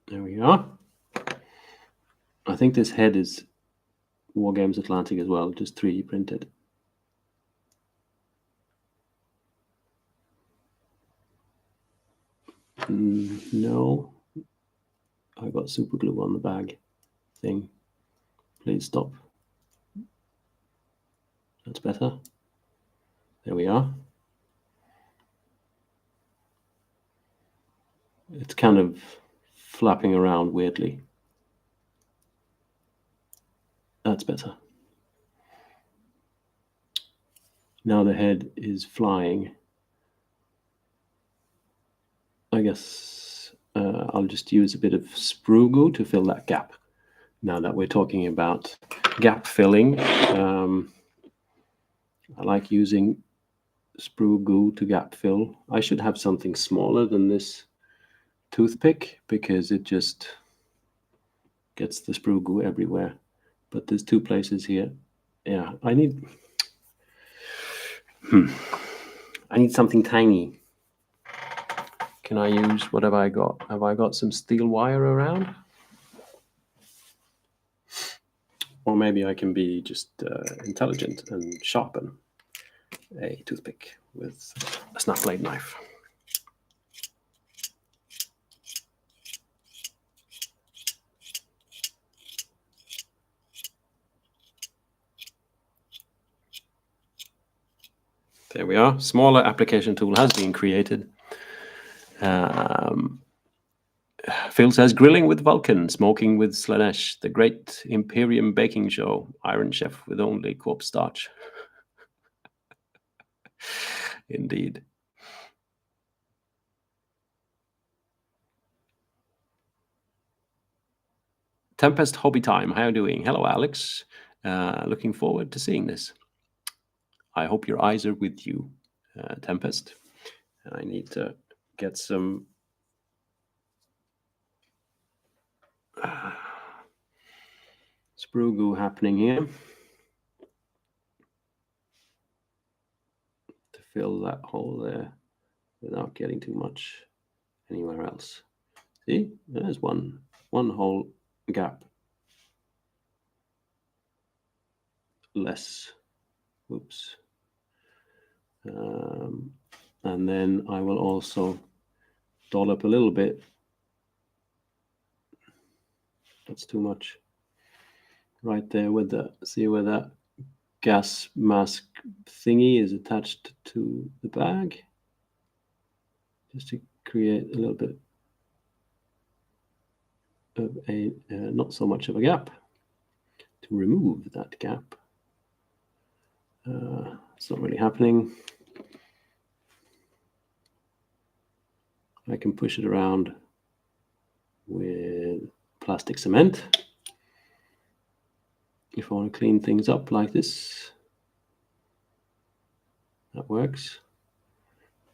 There we are. I think this head is Wargames Atlantic as well, just 3D printed. No, I got super glue on the bag thing. Please stop. That's better. There we are. It's kind of flapping around weirdly. That's better. Now the head is flying. I guess I'll just use a bit of sprue glue to fill that gap. Now that we're talking about gap filling, I like using sprue goo to gap fill. I should have something smaller than this toothpick because it just gets the sprue goo everywhere. But there's 2 places here. Yeah, I need something tiny. Can I use, what have I got? Have I got some steel wire around? Or maybe I can be just intelligent and sharpen a toothpick with a snap blade knife. There we are. Smaller application tool has been created. Phil says, grilling with Vulcan, smoking with Slanesh, the great Imperium baking show, Iron Chef with only corpse starch. Indeed. Tempest Hobby Time, how are you doing? Hello, Alex. Looking forward to seeing this. I hope your eyes are with you, Tempest. I need to get some sprue goo happening here to fill that hole there without getting too much anywhere else. See, there's one whole gap less. Oops. And then I will also dollop a little bit. That's too much. Right there with the, see where that gas mask thingy is attached to the bag? Just to create a little bit of a, not so much of a gap. To remove that gap. It's not really happening. I can push it around with plastic cement if I want to clean things up like this. That works.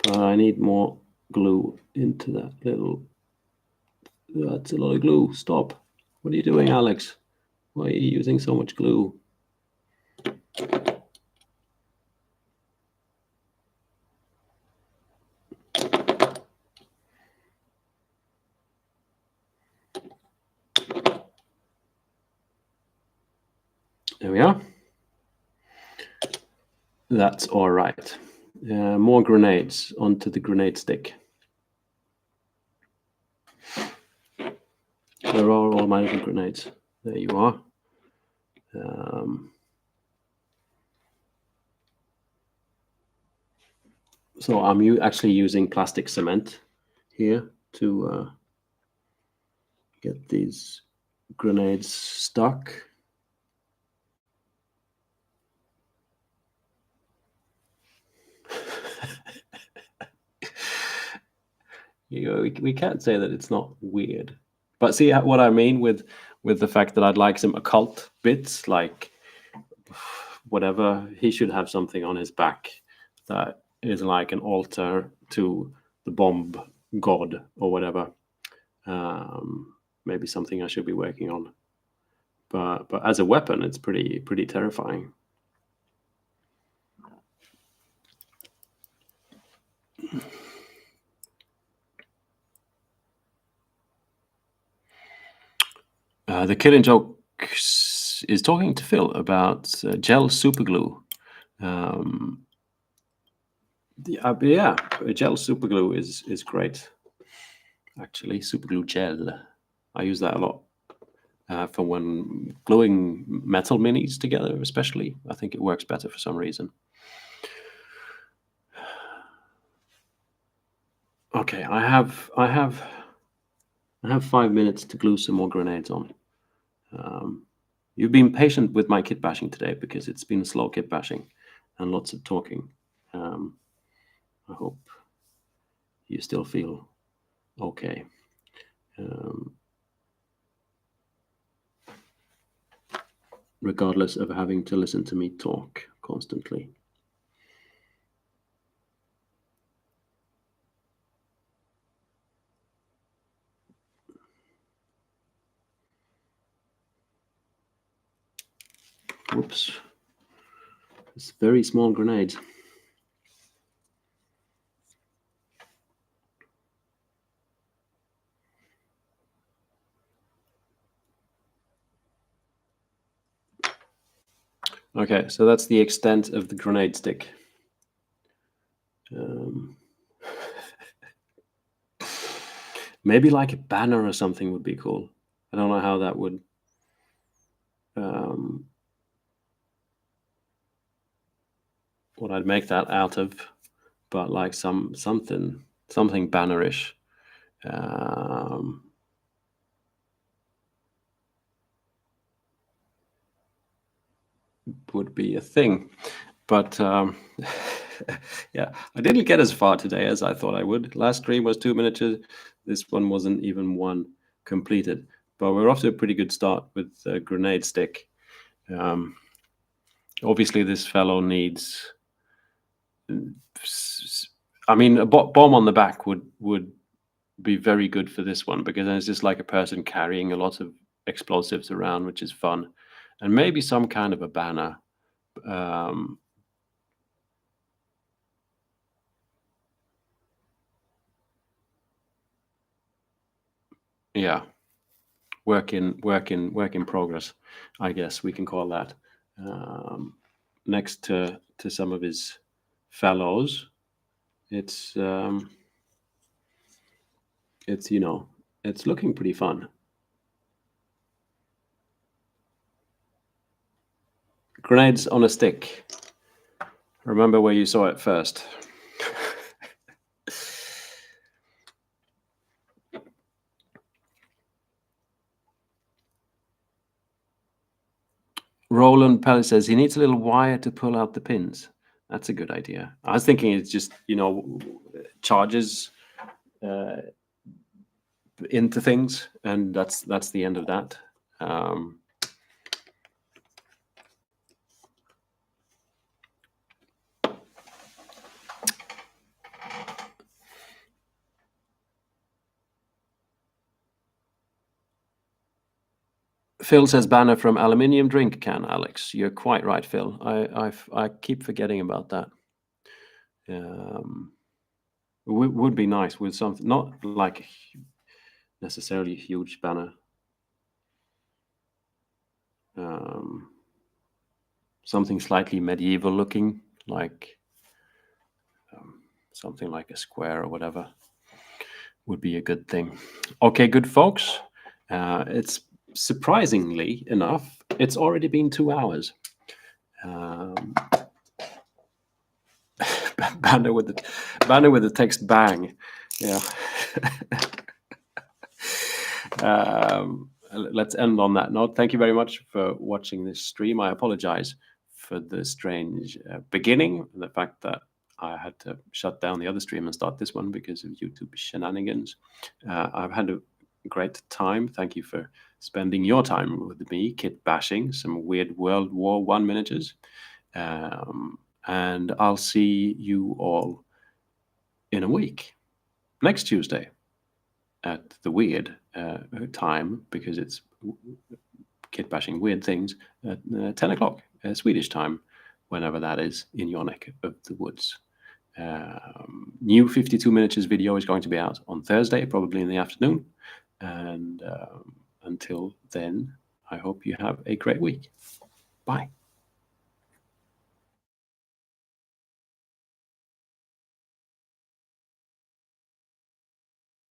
But I need more glue into that little, that's a lot of glue. Stop. What are you doing, Alex? Why are you using so much glue? There we are. That's all right. More grenades onto the grenade stick. Where are all my little grenades? There you are. So I'm actually using plastic cement here to get these grenades stuck. We can't say that it's not weird. But see what I mean with the fact that I'd like some occult bits, like whatever. He should have something on his back that is like an altar to the bomb god or whatever. Maybe something I should be working on. But as a weapon, it's pretty terrifying. The Killing Joke is talking to Phil about gel superglue. Yeah, gel superglue is great. Actually, superglue gel. I use that a lot for when gluing metal minis together, especially. I think it works better for some reason. Okay, I have 5 minutes to glue some more grenades on. You've been patient with my kit bashing today because it's been slow kit bashing and lots of talking. I hope you still feel okay. Regardless of having to listen to me talk constantly. Whoops. It's very small grenades. Okay, so that's the extent of the grenade stick. Maybe like a banner or something would be cool. I don't know how that would. What I'd make that out of, but like something bannerish. Would be a thing, but yeah, I didn't get as far today as I thought I would. Last stream was 2 miniatures. This one wasn't even one completed, but we're off to a pretty good start with the grenade stick. Obviously, this fellow needs. I mean, a bomb on the back would be very good for this one, because then it's just like a person carrying a lot of explosives around, which is fun, and maybe some kind of a banner. Yeah, work in progress, I guess we can call that. Next to some of his fellows, it's it's looking pretty fun. Grenades on a stick. Remember where you saw it first. Roland Pellet says he needs a little wire to pull out the pins. That's a good idea. I was thinking it's just, charges into things, and that's the end of that. Phil says banner from aluminium drink can, Alex. You're quite right, Phil. I keep forgetting about that. Would be nice with something, not like necessarily a huge banner. Something slightly medieval looking, like something like a square or whatever, would be a good thing. Okay, good folks. It's surprisingly enough, it's already been 2 hours. Banner with the text bang. Yeah. Let's end on that note. Thank you very much for watching this stream. I apologize for the strange beginning, and the fact that I had to shut down the other stream and start this one because of YouTube shenanigans. I've had a great time. Thank you for spending your time with me, Kitbashing some weird World War I miniatures. And I'll see you all in a week, next Tuesday, at the weird time, because it's Kitbashing weird things at 10 o'clock Swedish time, whenever that is in your neck of the woods. New 52 miniatures video is going to be out on Thursday, probably in the afternoon. And until then, I hope you have a great week. Bye.